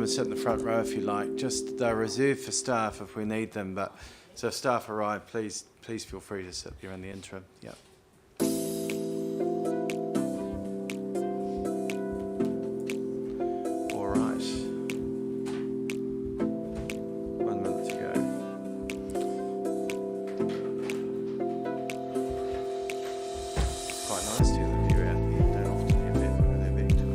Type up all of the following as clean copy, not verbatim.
come and sit in the front row if you like. Just they're reserved for staff if we need them, but so if staff arrive, please feel free to sit there in the interim. Yep. All right. 1 minute to go. Quite nice to have the view out there. Don't often have that when they're back to it.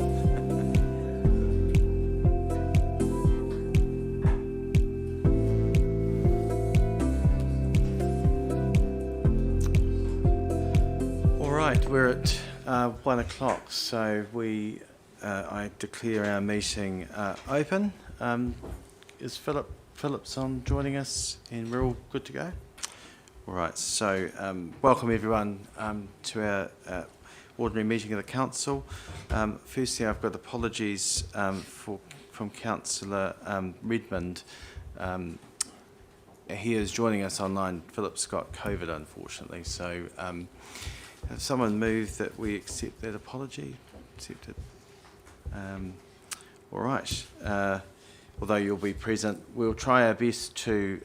All right, we're at 1 o'clock, so I declare our meeting open. Is Philip's on joining us, and we're all good to go? All right, so welcome everyone to our ordinary meeting of the Council. Firstly, I've got apologies from Councillor Redmond. He is joining us online. Philip's got COVID, unfortunately, so have someone moved that we accept that apology? Accept it. All right. Although you'll be present, we'll try our best to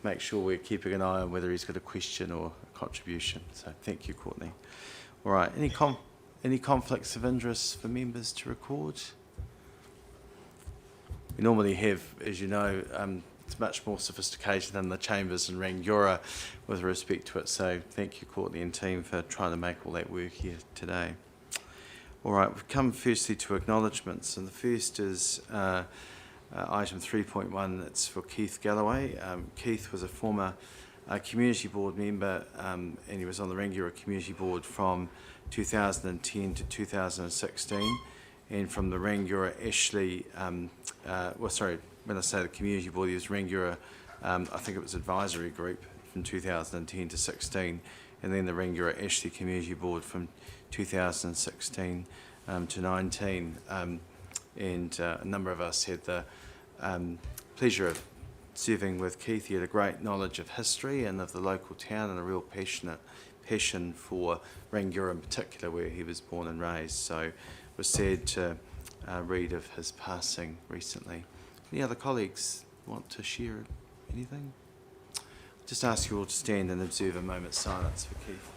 make sure we're keeping an eye on whether he's got a question or a contribution. So thank you, Courtney. All right. Any conflicts of interest for members to record? We normally have, as you know, it's much more sophisticated than the chambers in Rangiora with respect to it. So thank you, Courtney and team, for trying to make all that work here today. All right, we've come firstly to acknowledgements, and the first is item 3.1. It's for Keith Galloway. Keith was a former community board member, and he was on the Rangiora Community Board from 2010 to 2016, and from the Rangiora Ashley, when I say the community board, he was Rangiora, I think it was advisory group from 2010 to 16, and then the Rangiora Ashley Community Board from 2016 to 19, and a number of us had the pleasure of serving with Keith. He had a great knowledge of history and of the local town, and a real passion for Rangiora in particular, where he was born and raised. So it was sad to read of his passing recently. Any other colleagues want to share anything? I'll just ask you all to stand and observe a moment's silence for Keith.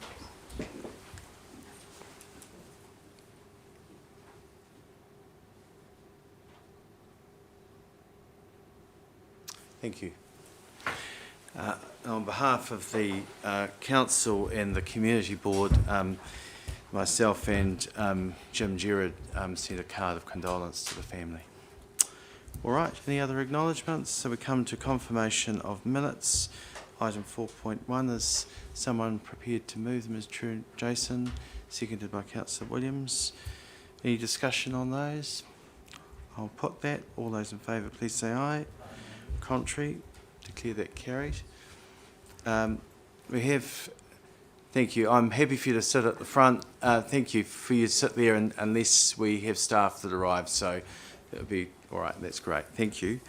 Thank you. On behalf of the Council and the Community Board, myself and Jim Gerard sent a card of condolence to the family. All right, any other acknowledgements? So we come to confirmation of minutes. Item 4.1, is someone prepared to move them as Chair Jason, seconded by Councillor Williams. Any discussion on those? I'll put that. All those in favour, please say aye. Contrary, declare that carried. Thank you. I'm happy for you to sit at the front. Thank you for you to sit there unless we have staff that arrive. So that would be all right. That's great. Thank you.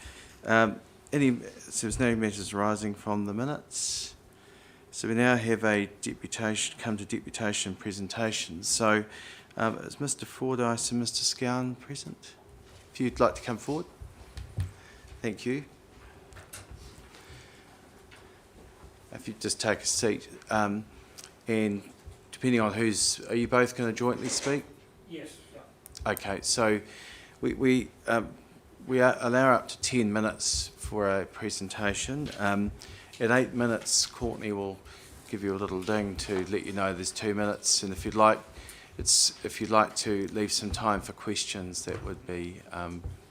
So there's no matters arising from the minutes. So we now have a deputation, come to deputation presentations. So is Mr. Fordyce and Mr. Scown present? If you'd like to come forward. Thank you. If you just take a seat, and depending on are you both going to jointly speak? Yes. Okay, so we allow up to 10 minutes for a presentation. At 8 minutes, Courtney will give you a little ding to let you know there's 2 minutes, and if you'd like to leave some time for questions, that would be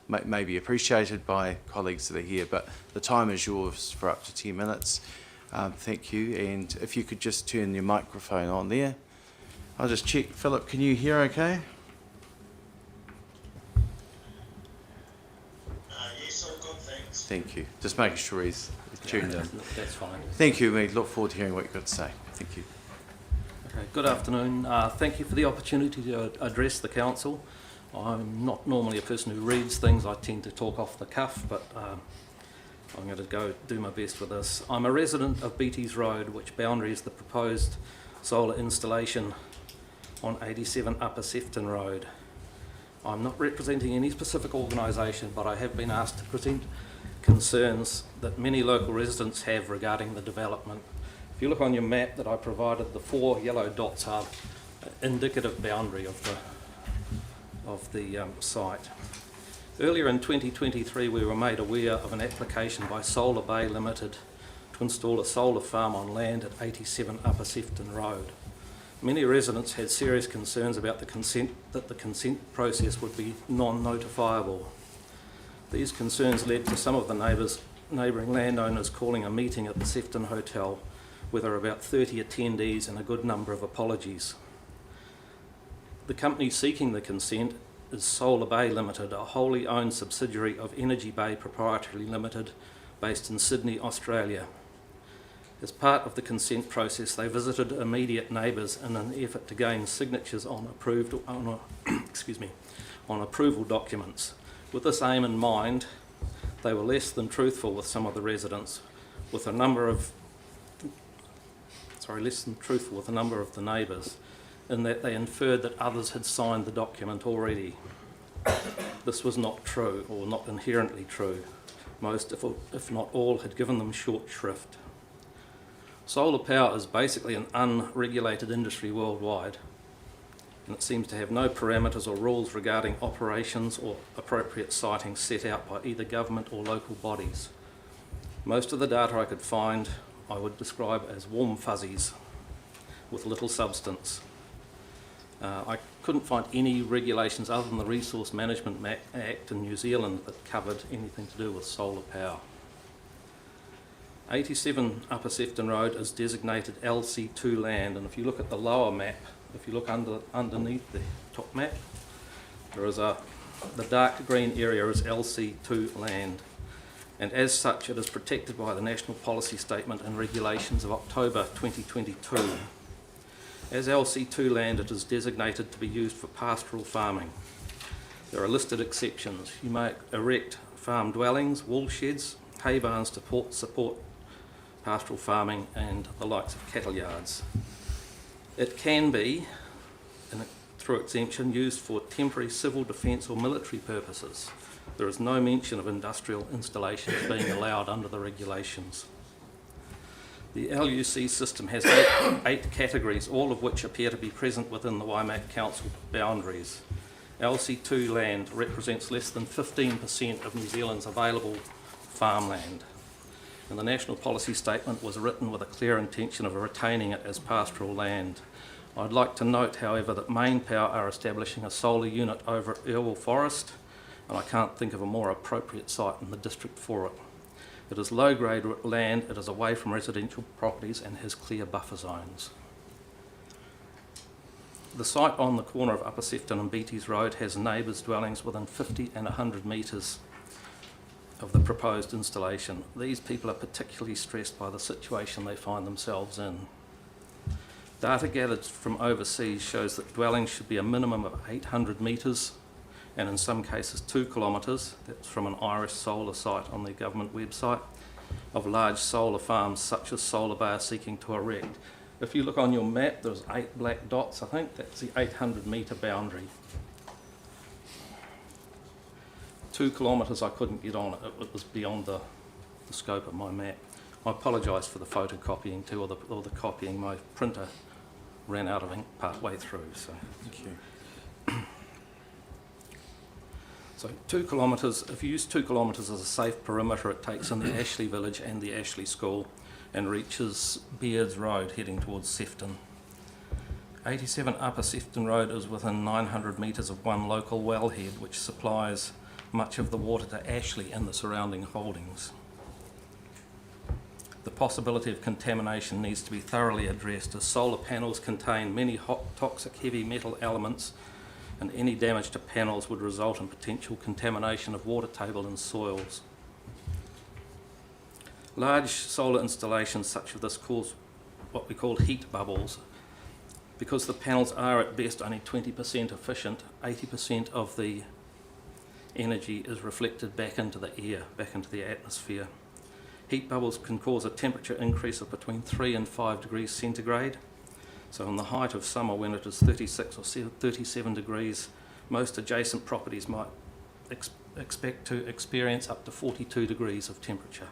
maybe appreciated by colleagues that are here. But the time is yours for up to 10 minutes. Thank you, and if you could just turn your microphone on there. I'll just check. Philip, can you hear okay? Yes, all good, thanks. Thank you. Just making sure he's tuned in. That's fine. Thank you. We look forward to hearing what you've got to say. Thank you. Okay, good afternoon. Thank you for the opportunity to address the Council. I'm not normally a person who reads things. I tend to talk off the cuff, but I'm going to go do my best with this. I'm a resident of Beatties Road, which boundaries the proposed solar installation on 87 Upper Sefton Road. I'm not representing any specific organisation, but I have been asked to present concerns that many local residents have regarding the development. If you look on your map that I provided, the 4 yellow dots are indicative boundary of the site. Earlier in 2023, we were made aware of an application by Solar Bay Limited to install a solar farm on land at 87 Upper Sefton Road. Many residents had serious concerns about the consent process would be non-notifiable. These concerns led to some of the neighbouring landowners calling a meeting at the Sefton Hotel, where there were about 30 attendees and a good number of apologies. The company seeking the consent is Solar Bay Limited, a wholly owned subsidiary of Energy Bay Proprietary Limited, based in Sydney, Australia. As part of the consent process, they visited immediate neighbours in an effort to gain signatures on approval documents. With this aim in mind, they were less than truthful with some of the residents, with a number of the neighbours, in that they inferred that others had signed the document already. This was not true, or not inherently true. Most, if not all, had given them short shrift. Solar power is basically an unregulated industry worldwide, and it seems to have no parameters or rules regarding operations or appropriate siting set out by either government or local bodies. Most of the data I could find I would describe as warm fuzzies with little substance. I couldn't find any regulations other than the Resource Management Act in New Zealand that covered anything to do with solar power. 87 Upper Sefton Road is designated LC2 land, and if you look at the lower map, if you look underneath the top map, there is the dark green area is LC2 land, and as such it is protected by the National Policy Statement and Regulations of October 2022. As LC2 land, it is designated to be used for pastoral farming. There are listed exceptions. You may erect farm dwellings, wool sheds, hay barns to support pastoral farming and the likes of cattle yards. It can be, through exemption, used for temporary civil defence or military purposes. There is no mention of industrial installations being allowed under the regulations. The LUC system has eight categories, all of which appear to be present within the Waimak Council boundaries. LC2 land represents less than 15% of New Zealand's available farmland, and the National Policy Statement was written with a clear intention of retaining it as pastoral land. I'd like to note, however, that Main Power are establishing a solar unit over at Irwell Forest, and I can't think of a more appropriate site in the district for it. It is low-grade land, it is away from residential properties and has clear buffer zones. The site on the corner of Upper Sefton and Beatties Road has neighbours' dwellings within 50 and 100 metres of the proposed installation. These people are particularly stressed by the situation they find themselves in. Data gathered from overseas shows that dwellings should be a minimum of 800 metres and in some cases 2 kilometres, that's from an Irish solar site on the government website, of large solar farms such as Solar Bay are seeking to erect. If you look on your map, there's 8 black dots, I think, that's the 800 metre boundary. 2 kilometres I couldn't get on, it was beyond the scope of my map. I apologise for the photocopying too, or the copying. My printer ran out of ink part way through, so. Thank you. So 2 kilometres, if you use 2 kilometres as a safe perimeter, it takes in the Ashley village and the Ashley school and reaches Beards Road heading towards Sefton. 87 Upper Sefton Road is within 900 metres of one local wellhead which supplies much of the water to Ashley and the surrounding holdings. The possibility of contamination needs to be thoroughly addressed, as solar panels contain many toxic heavy metal elements, and any damage to panels would result in potential contamination of water table and soils. Large solar installations such as this cause what we call heat bubbles. Because the panels are at best only 20% efficient, 80% of the energy is reflected back into the air, back into the atmosphere. Heat bubbles can cause a temperature increase of between 3 and 5 degrees centigrade. So in the height of summer, when it is 36 or 37 degrees, most adjacent properties might expect to experience up to 42 degrees of temperature,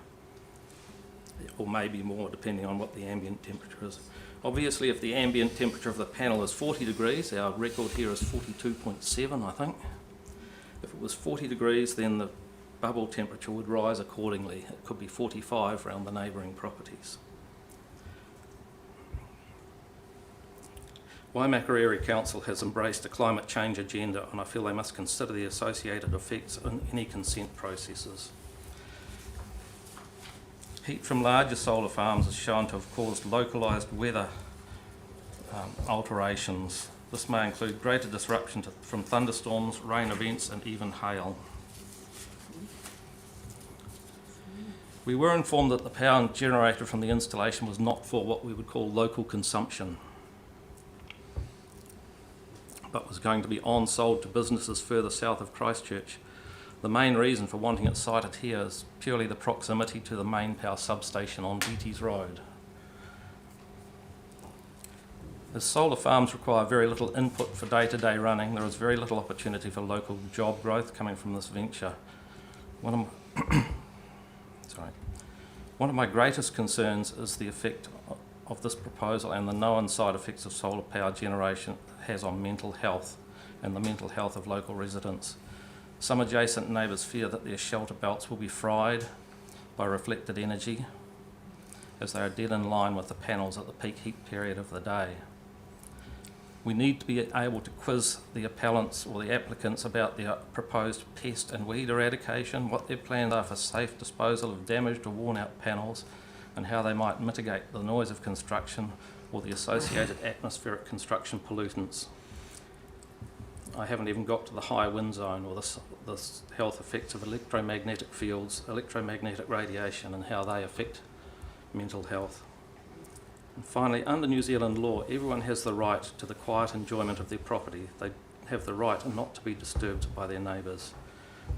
or maybe more depending on what the ambient temperature is. Obviously, if the ambient temperature of the panel is 40 degrees, our record here is 42.7, I think. If it was 40 degrees, then the bubble temperature would rise accordingly. It could be 45 around the neighbouring properties. Waimakariri Council has embraced a climate change agenda, and I feel they must consider the associated effects in any consent processes. Heat from larger solar farms is shown to have caused localised weather alterations. This may include greater disruption from thunderstorms, rain events and even hail. We were informed that the power generated from the installation was not for what we would call local consumption, but was going to be on-sold to businesses further south of Christchurch. The main reason for wanting it sited here is purely the proximity to the main power substation on Beatties Road. As solar farms require very little input for day-to-day running, there is very little opportunity for local job growth coming from this venture. One of my greatest concerns is the effect of this proposal and the known side effects of solar power generation has on mental health and the mental health of local residents. Some adjacent neighbours fear that their shelter belts will be fried by reflected energy, as they are dead in line with the panels at the peak heat period of the day. We need to be able to quiz the appellants or the applicants about their proposed pest and weed eradication, what their plans are for safe disposal of damaged or worn out panels, and how they might mitigate the noise of construction or the associated atmospheric construction pollutants. I haven't even got to the high wind zone or the health effects of electromagnetic fields, electromagnetic radiation, and how they affect mental health. And finally, under New Zealand law, everyone has the right to the quiet enjoyment of their property. They have the right not to be disturbed by their neighbours.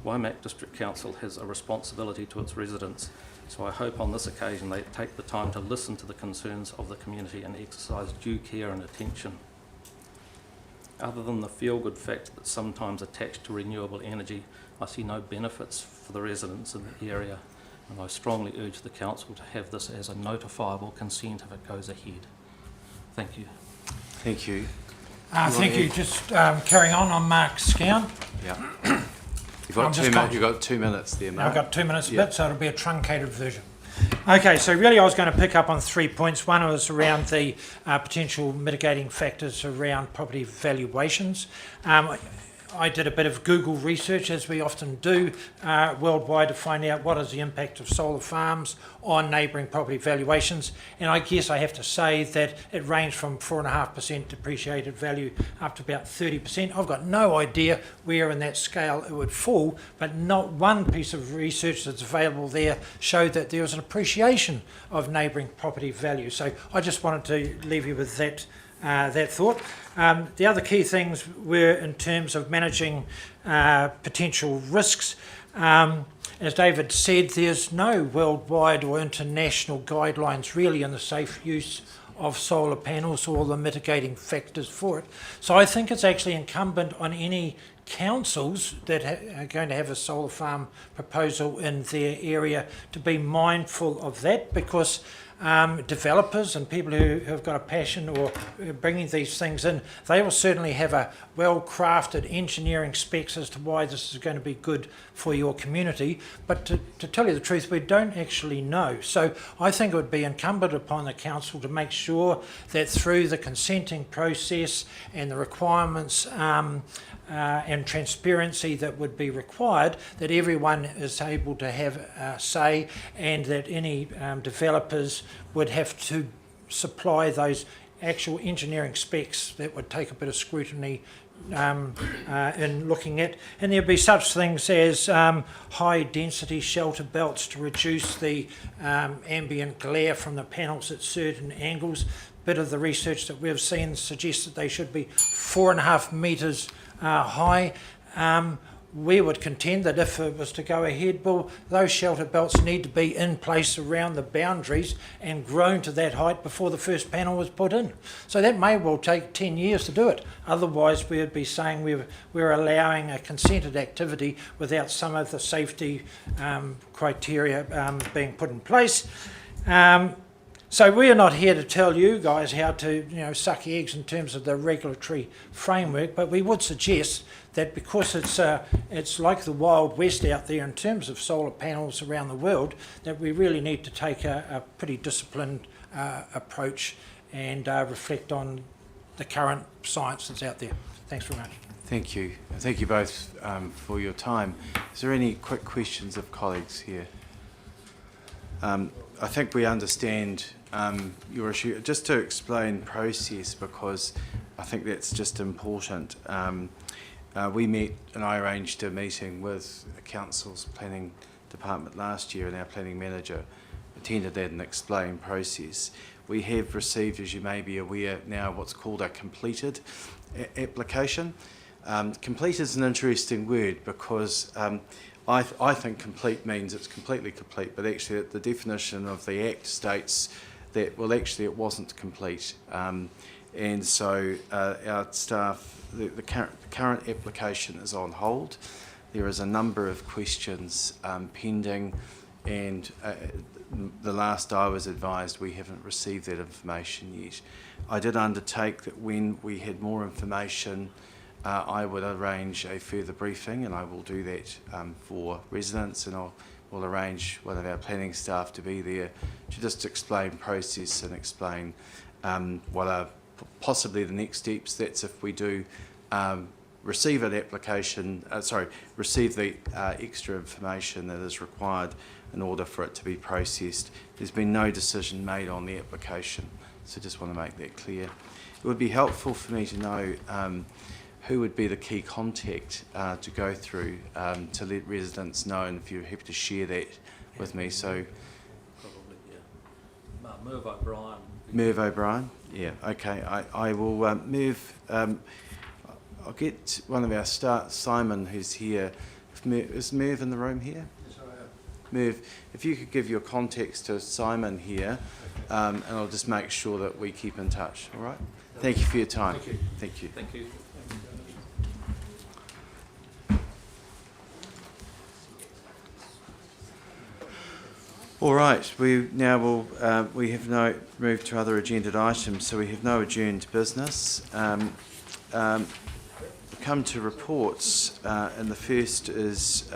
Waimak District Council has a responsibility to its residents, so I hope on this occasion they take the time to listen to the concerns of the community and exercise due care and attention. Other than the feel-good fact that's sometimes attached to renewable energy, I see no benefits for the residents in the area, and I strongly urge the Council to have this as a notifiable consent if it goes ahead. Thank you. Thank you. Thank you. Just carrying on Mark Scown. Yeah. You've got 2 minutes there, Mark. I've got 2 minutes a Yeah. bit, so it'll be a truncated version. Okay, so really I was going to pick up on 3 points. One was around the potential mitigating factors around property valuations. I did a bit of Google research, as we often do worldwide, to find out what is the impact of solar farms on neighbouring property valuations. And I guess I have to say that it ranged from 4.5% depreciated value up to about 30%. I've got no idea where in that scale it would fall, but not one piece of research that's available there showed that there was an appreciation of neighbouring property value. So I just wanted to leave you with that thought. The other key things were in terms of managing potential risks. As David said, there's no worldwide or international guidelines really on the safe use of solar panels or the mitigating factors for it. So I think it's actually incumbent on any councils that are going to have a solar farm proposal in their area to be mindful of that, because developers and people who have got a passion or bringing these things in, they will certainly have a well-crafted engineering specs as to why this is going to be good for your community. But to tell you the truth, we don't actually know. So I think it would be incumbent upon the council to make sure that through the consenting process and the requirements and transparency that would be required, that everyone is able to have a say, and that any developers would have to supply those actual engineering specs that would take a bit of scrutiny in looking at. And there'd be such things as high density shelter belts to reduce the ambient glare from the panels at certain angles. Bit of the research that we've seen suggests that they should be 4.5 metres high. we would contend that if it was to go ahead, well, those shelter belts need to be in place around the boundaries and grown to that height before the first panel was put in. So that may well take 10 years to do it. Otherwise, we would be saying we're allowing a consented activity without some of the safety criteria being put in place. So we're not here to tell you guys how to, suck eggs in terms of the regulatory framework, but we would suggest that because it's like the Wild West out there in terms of solar panels around the world, that we really need to take a pretty disciplined approach and reflect on the current science that's out there. Thanks very much. Thank you. Thank you both for your time. Is there any quick questions of colleagues here? I think we understand your issue. Just to explain process, because I think that's just important. We met and I arranged a meeting with the Council's planning department last year, and our planning manager attended that and explained process. We have received, as you may be aware now, what's called a completed application. Complete is an interesting word because I think complete means it's completely complete, but actually the definition of the Act states that, well, actually it wasn't complete. And so our staff, the current application is on hold. There is a number of questions pending, and the last I was advised, we haven't received that information yet. I did undertake that when we had more information, I would arrange a further briefing, and I will do that for residents, and we'll arrange one of our planning staff to be there to just explain process and explain what are possibly the next steps. That's if we do receive an application, receive the extra information that is required in order for it to be processed. There's been no decision made on the application, so just want to make that clear. It would be helpful for me to know who would be the key contact to go through to let residents know, and if you're happy to share that with me. So, Probably, yeah. Merv O'Brien. Merv O'Brien? Yeah, okay. I will Merv, I'll get one of our staff, Simon, who's here. Is Merv in the room here? Yes, I am. Merv, if you could give your contacts to Simon here, and I'll just make sure that we keep in touch, all right? Thank you for your time. Thank you. Thank you. Thank you. All right, we now will we have now moved to other agenda items, so we have no adjourned business. Come to reports, and the first is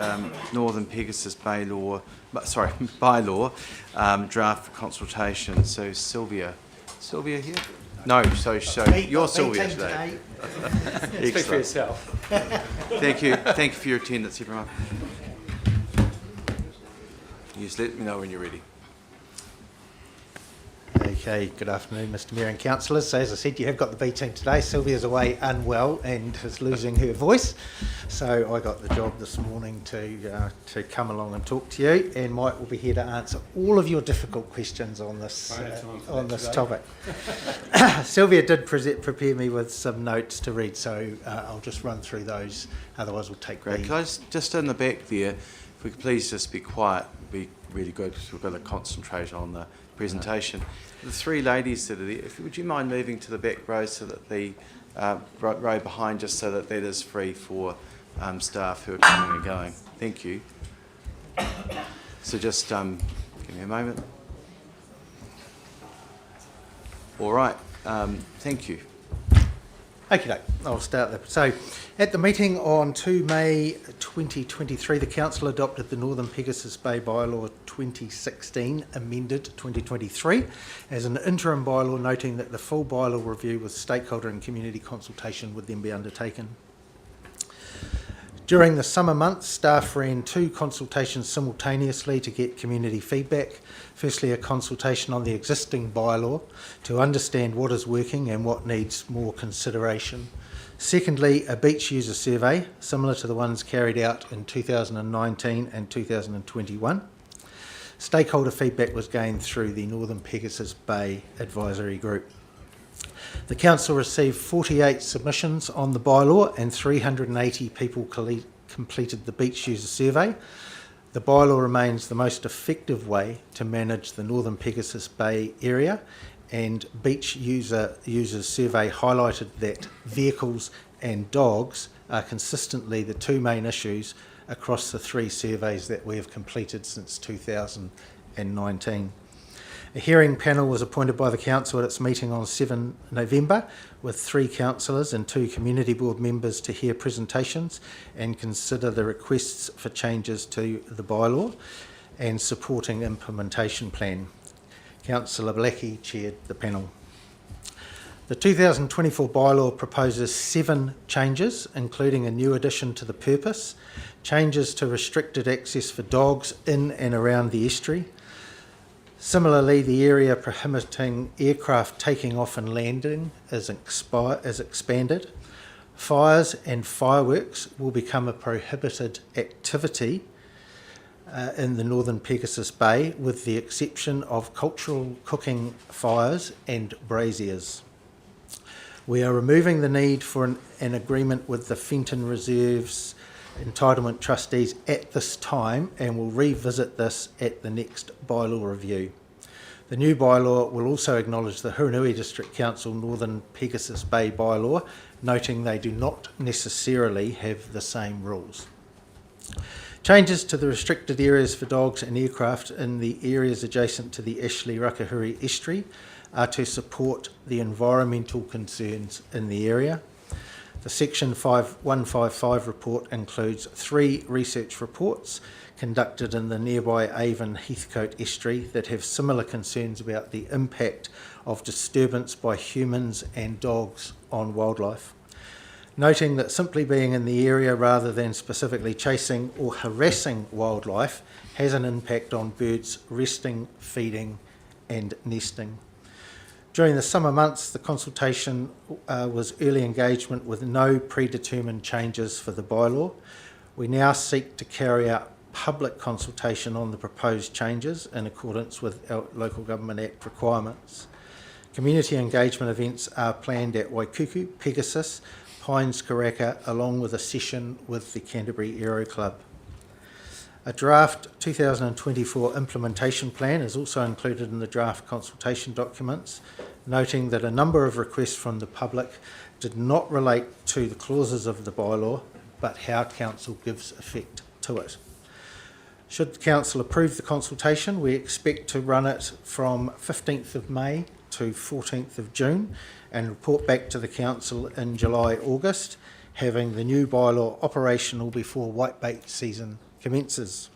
Northern Pegasus bylaw draft for consultation. So Sylvia here? No, so you're Sylvia today. Speak for yourself. Thank you for your attendance, everyone. You just let me know when you're ready. Okay, good afternoon, Mr Mayor and Councillors. So as I said, you have got the B team today. Sylvia's away unwell and is losing her voice. So I got the job this morning to come along and talk to you, and Mike will be here to answer all of your difficult questions on this topic. Sylvia did prepare me with some notes to read, so I'll just run through those. Otherwise, we'll take Great. Can I just in the back there, if we could please just be quiet, would be really good because we've got to concentrate on the presentation. The three ladies that are there, would you mind moving to the back row so that the row behind, just so that is free for staff who are coming and going. Thank you. So just give me a moment. All right. Thank you. Okay, I'll start there. So, at the meeting on 2 May 2023, the Council adopted the Northern Pegasus Bay Bylaw 2016, amended 2023, as an interim bylaw, noting that the full bylaw review with stakeholder and community consultation would then be undertaken. During the summer months, staff ran 2 consultations simultaneously to get community feedback. Firstly, a consultation on the existing bylaw to understand what is working and what needs more consideration. Secondly, a beach user survey, similar to the ones carried out in 2019 and 2021. Stakeholder feedback was gained through the Northern Pegasus Bay Advisory Group. The Council received 48 submissions on the bylaw and 380 people completed the beach user survey. The bylaw remains the most effective way to manage the Northern Pegasus Bay area, and beach users survey highlighted that vehicles and dogs are consistently the two main issues across the 3 surveys that we have completed since 2019. A hearing panel was appointed by the Council at its meeting on 7 November with 3 councillors and 2 community board members to hear presentations and consider the requests for changes to the bylaw and supporting implementation plan. Councillor Blackie chaired the panel. The 2024 bylaw proposes 7 changes, including a new addition to the purpose, changes to restricted access for dogs in and around the estuary. Similarly, the area prohibiting aircraft taking off and landing is expanded. Fires and fireworks will become a prohibited activity in the Northern Pegasus Bay, with the exception of cultural cooking fires and braziers. We are removing the need for an agreement with the Fenton Reserve's entitlement trustees at this time, and will revisit this at the next bylaw review. The new bylaw will also acknowledge the Hurunui District Council Northern Pegasus Bay bylaw, noting they do not necessarily have the same rules. Changes to the restricted areas for dogs and aircraft in the areas adjacent to the Ashley Rakahuri estuary are to support the environmental concerns in the area. The Section 155 report includes 3 research reports conducted in the nearby Avon Heathcote estuary that have similar concerns about the impact of disturbance by humans and dogs on wildlife. Noting that simply being in the area rather than specifically chasing or harassing wildlife has an impact on birds resting, feeding and nesting. During the summer months, the consultation was early engagement with no predetermined changes for the bylaw. We now seek to carry out public consultation on the proposed changes in accordance with our Local Government Act requirements. Community engagement events are planned at Waikuku, Pegasus, Pines Karaka, along with a session with the Canterbury Aero Club. A draft 2024 implementation plan is also included in the draft consultation documents, noting that a number of requests from the public did not relate to the clauses of the bylaw, but how Council gives effect to it. Should the Council approve the consultation, we expect to run it from 15th of May to 14th of June and report back to the Council in July-August, having the new bylaw operational before whitebait season commences.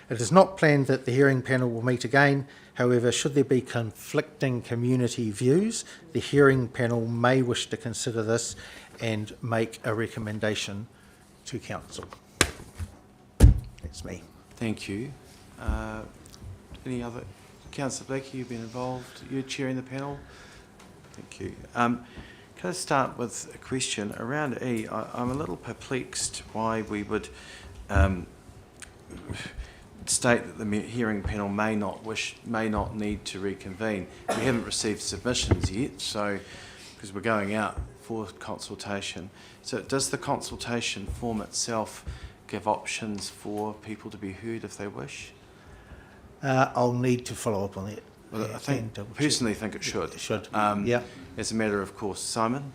It is not planned that the hearing panel will meet again. However, should there be conflicting community views, the hearing panel may wish to consider this and make a recommendation to Council. That's me. Thank you. Any other? Councillor Blackie, you've been involved. You're chairing the panel. Thank you. Can I start with a question around E? I'm a little perplexed why we would state that the hearing panel may not need to reconvene. We haven't received submissions yet, so because we're going out for consultation. So does the consultation form itself give options for people to be heard if they wish? I'll need to follow up on that. Well, I personally think it should. It should. Yeah. As a matter of course, Simon.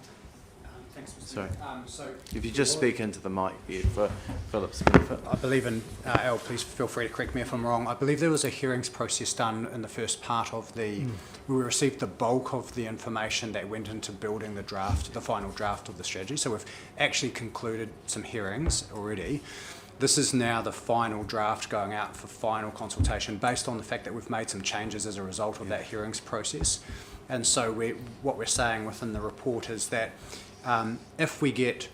Thanks, Mr. Sorry. So If you just speak into the mic here for Philip's benefit. I believe in Al, please feel free to correct me if I'm wrong. I believe there was a hearings process done in the first part of the. We received the bulk of the information that went into building the draft, the final draft of the strategy. So we've actually concluded some hearings already. This is now the final draft going out for final consultation based on the fact that we've made some changes as a result of that hearings process. And so what we're saying within the report is that if we get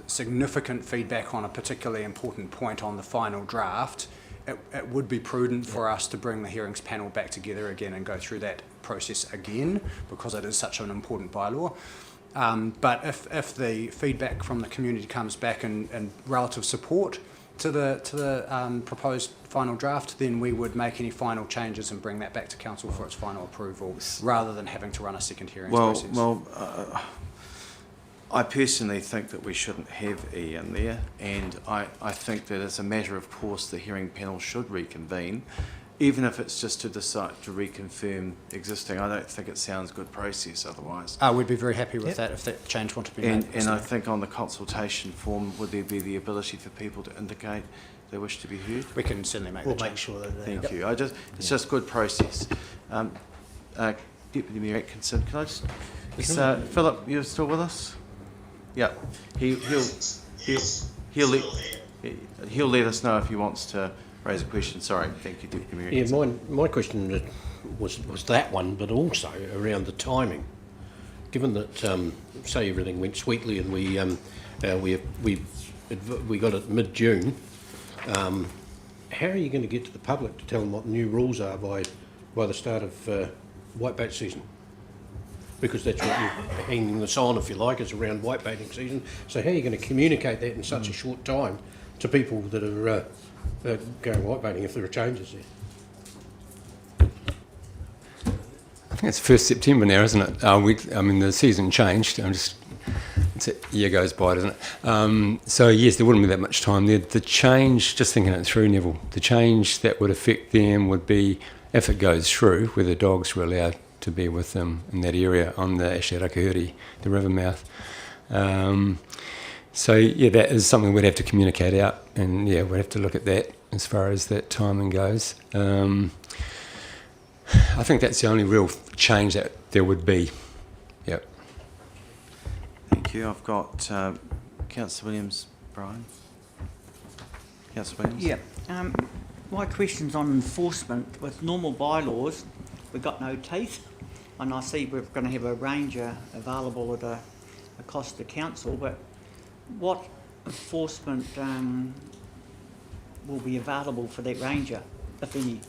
significant feedback on a particularly important point on the final draft, it would be prudent for us to bring the hearings panel back together again and go through that process again, because it is such an important bylaw. But if the feedback from the community comes back in relative support to the proposed final draft, then we would make any final changes and bring that back to council for its final approval, rather than having to run a second hearings process. I personally think that we shouldn't have E in there, and I think that as a matter of course the hearing panel should reconvene, even if it's just to decide to reconfirm existing. I don't think it sounds good process otherwise. We'd be very happy with that if that change wanted to be made. And I think on the consultation form, would there be the ability for people to indicate they wish to be heard? We can certainly make We'll the make change. sure that Thank you. It's just good process. Deputy Mayor Atkinson, can I just, Philip, you're still with us? Yeah. He'll let us know if he wants to raise a question. Sorry. Thank you, Deputy Mayor Atkinson. Yeah, my question was that one, but also around the timing. Given that, say everything went sweetly and we got it mid-June, how are you going to get to the public to tell them what new rules are by the start of whitebait season? Because that's what you're hanging this on, if you like, is around whitebaiting season. So how are you going to communicate that in such a short time to people that are going whitebaiting if there are changes there? I think it's 1st September now, isn't it? I mean, the season changed. It's a year goes by, doesn't it? So yes, there wouldn't be that much time there. The change, just thinking it through, Neville, the change that would affect them would be if it goes through, where the dogs were allowed to be with them in that area on the Rakahuri, the river mouth. So yeah, that is something we'd have to communicate out, and yeah, we'd have to look at that as far as that timing goes. I think that's the only real change that there would be. Yep. Thank you. I've got Councillor Williams, Brian. Councillor Williams. Yeah. My question's on enforcement. With normal bylaws, we've got no teeth, and I see we're going to have a ranger available at a cost to council, but what enforcement will be available for that ranger, if any?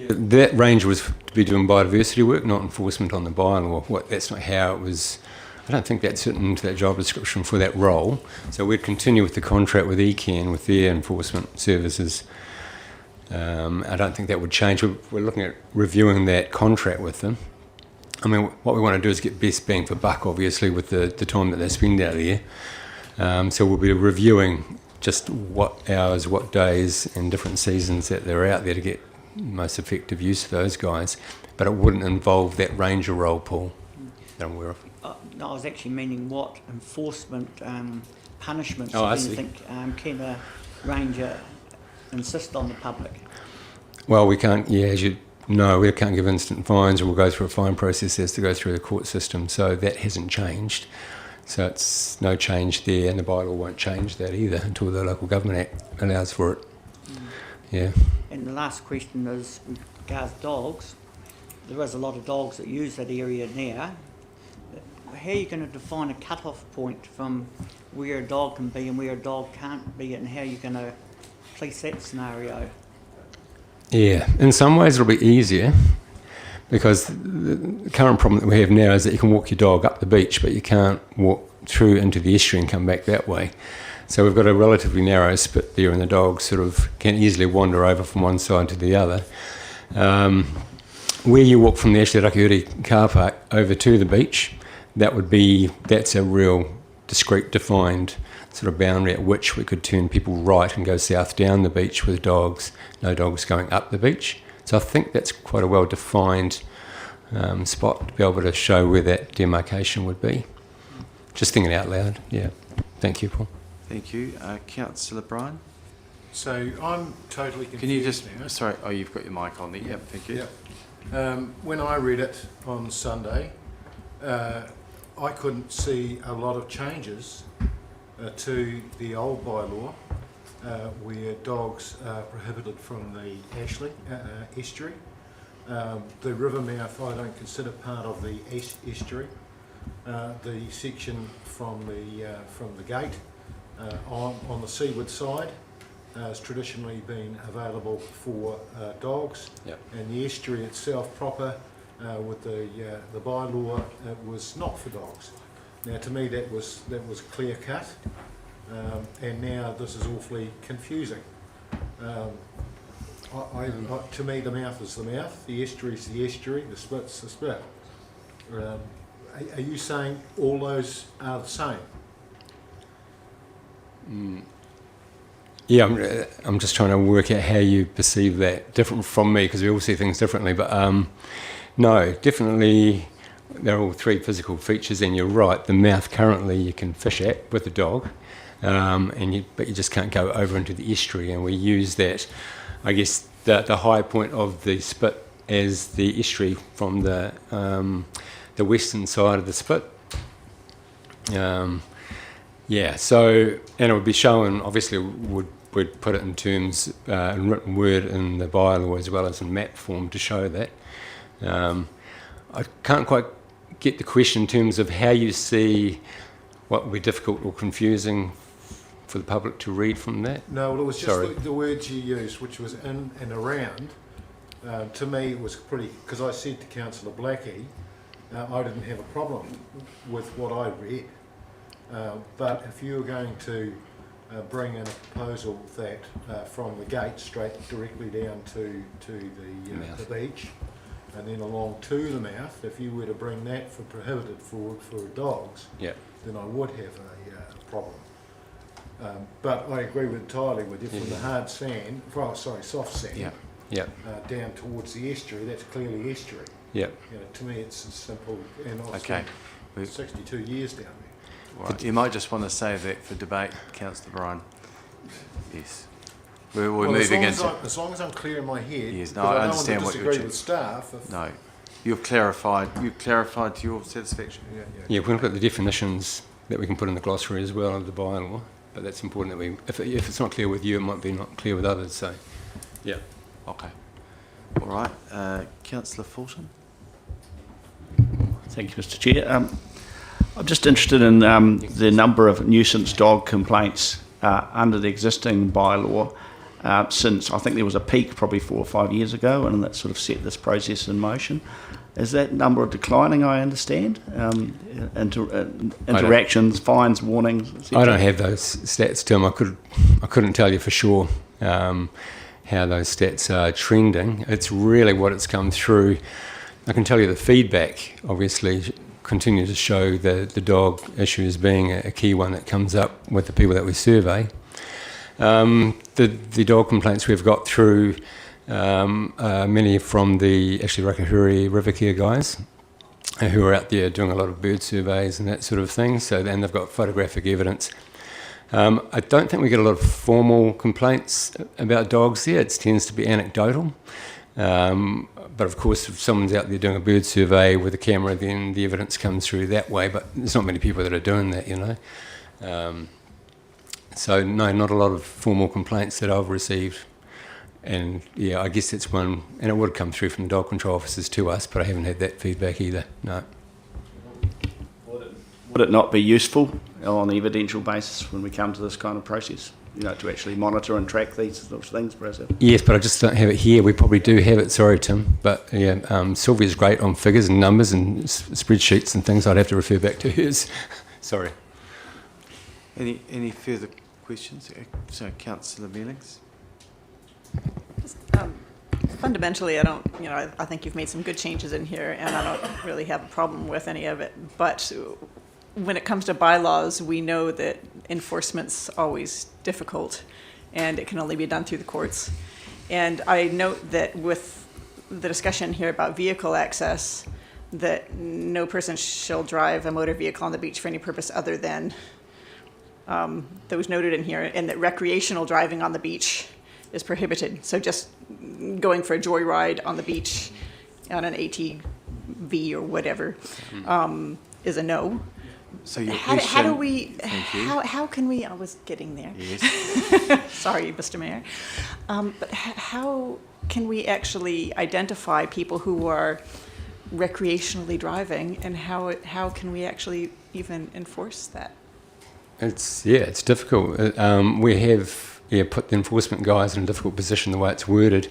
That range was to be doing biodiversity work, not enforcement on the bylaw. That's not how it was. I don't think that's written into that job description for that role. So we'd continue with the contract with ECAN, with their enforcement services. I don't think that would change. We're looking at reviewing that contract with them. I mean, what we want to do is get best bang for buck, obviously, with the time that they spend out there. So we'll be reviewing just what hours, what days and different seasons that they're out there to get most effective use of those guys. But it wouldn't involve that ranger role, Paul, that I'm aware of. No, I was actually meaning what enforcement punishments, Oh, I do you see. think, can a ranger insist on the public? Well, we can't, as you know, we can't give instant fines, or we'll go through a fine process that has to go through the court system. So that hasn't changed. So it's no change there, and the bylaw won't change that either until the Local Government Act allows for it. Yeah. And the last question is with regards to dogs. There is a lot of dogs that use that area now. How are you going to define a cut-off point from where a dog can be and where a dog can't be, and how are you going to police that scenario? Yeah, in some ways it'll be easier, because the current problem that we have now is that you can walk your dog up the beach, but you can't walk through into the estuary and come back that way. So we've got a relatively narrow spit there, and the dog sort of can easily wander over from one side to the other. Where you walk from the Rakahuri car park over to the beach, that's a real discrete, defined sort of boundary at which we could turn people right and go south down the beach with dogs, no dogs going up the beach. So I think that's quite a well-defined spot to be able to show where that demarcation would be. Just thinking out loud, yeah. Thank you, Paul. Thank you. Councillor Brian. So I'm totally confused. Can you just, now. sorry, you've got your mic on there. Yep, thank you. Yep. When I read it on Sunday, I couldn't see a lot of changes to the old bylaw where dogs are prohibited from the Ashley estuary. The river mouth I don't consider part of the estuary. The section from the gate on the seaward side has traditionally been available for dogs, Yep. and the estuary itself proper with the bylaw was not for dogs. Now to me that was clear cut, and now this is awfully confusing. To me the mouth is the mouth, the estuary is the estuary, the split's the split. are you saying all those are the same? Yeah, I'm just trying to work out how you perceive that, different from me, because we all see things differently. But no, definitely they're all three physical features, and you're right, the mouth currently you can fish at with the dog, but you just can't go over into the estuary, and we use that, I guess, the high point of the spit as the estuary from the western side of the spit. Yeah, so, and it would be shown, obviously we'd put it in terms, in written word in the bylaw as well as in map form to show that. I can't quite get the question in terms of how you see what would be difficult or confusing for the public to read from that. No, well, it was just Sorry. the words you used, which was in and around. To me, it was pretty, because I said to Councillor Blackie, I didn't have a problem with what I read. But if you were going to bring in a proposal that from the gate straight directly down to the beach and then along to the mouth, if you were to bring that for prohibited for dogs, Yeah. then I would have a problem. But I agree entirely with you, from the hard sand, soft sand, Yeah. down towards the estuary, that's clearly estuary. Yeah. You know, to me, it's as simple, and I've Okay. spent 62 years down there. Right. You might just want to save that for debate, Councillor Bryan. Yes. We're Well, moving into... as long as I'm clear in my head, Yes, because no, I don't understand want what to you're disagree with staff. No, you've clarified to your satisfaction. Yeah, we can look at the definitions that we can put in the glossary as well of the bylaw, but that's important that if it's not clear with you, it might be not clear with others, so, yeah. Okay. All right. Councillor Fulton? Thank you, Mr. Chair. I'm just interested in the number of nuisance dog complaints under the existing bylaw since I think there was a peak probably 4 or 5 years ago, and that sort of set this process in motion. Is that number declining, I understand? Interactions, fines, warnings, etc.? I don't have those stats, Tim. I couldn't tell you for sure how those stats are trending. It's really what it's come through. I can tell you the feedback, obviously, continues to show the dog issue as being a key one that comes up with the people that we survey. The dog complaints we've got through, many from the Rakahuri River Care guys who are out there doing a lot of bird surveys and that sort of thing, and they've got photographic evidence. I don't think we get a lot of formal complaints about dogs there. It tends to be anecdotal. But of course, if someone's out there doing a bird survey with a camera, then the evidence comes through that way. But there's not many people that are doing that, you know. So no, not a lot of formal complaints that I've received. And yeah, I guess that's one, and it would come through from the dog control officers to us, but I haven't had that feedback either, no. Would it not be useful on the evidential basis when we come to this kind of process, you know, to actually monitor and track these sorts of things for ourselves? Yes, but I just don't have it here. We probably do have it, sorry Tim, but yeah, Sylvia's great on figures and numbers and spreadsheets and things. I'd have to refer back to hers. Sorry. Any further questions? So, Councillor Mealings? Fundamentally, I think you've made some good changes in here, and I don't really have a problem with any of it. But when it comes to bylaws, we know that enforcement's always difficult, and it can only be done through the courts. And I note that with the discussion here about vehicle access, that no person shall drive a motor vehicle on the beach for any purpose other than those noted in here, and that recreational driving on the beach is prohibited. So just going for a joyride on the beach on an ATV or whatever is a no. So your How question... do we? Thank you. How can we? I was getting there. Yes. Sorry, Mr. Mayor. But how can we actually identify people who are recreationally driving, and how can we actually even enforce that? It's difficult. We have put the enforcement guys in a difficult position the way it's worded,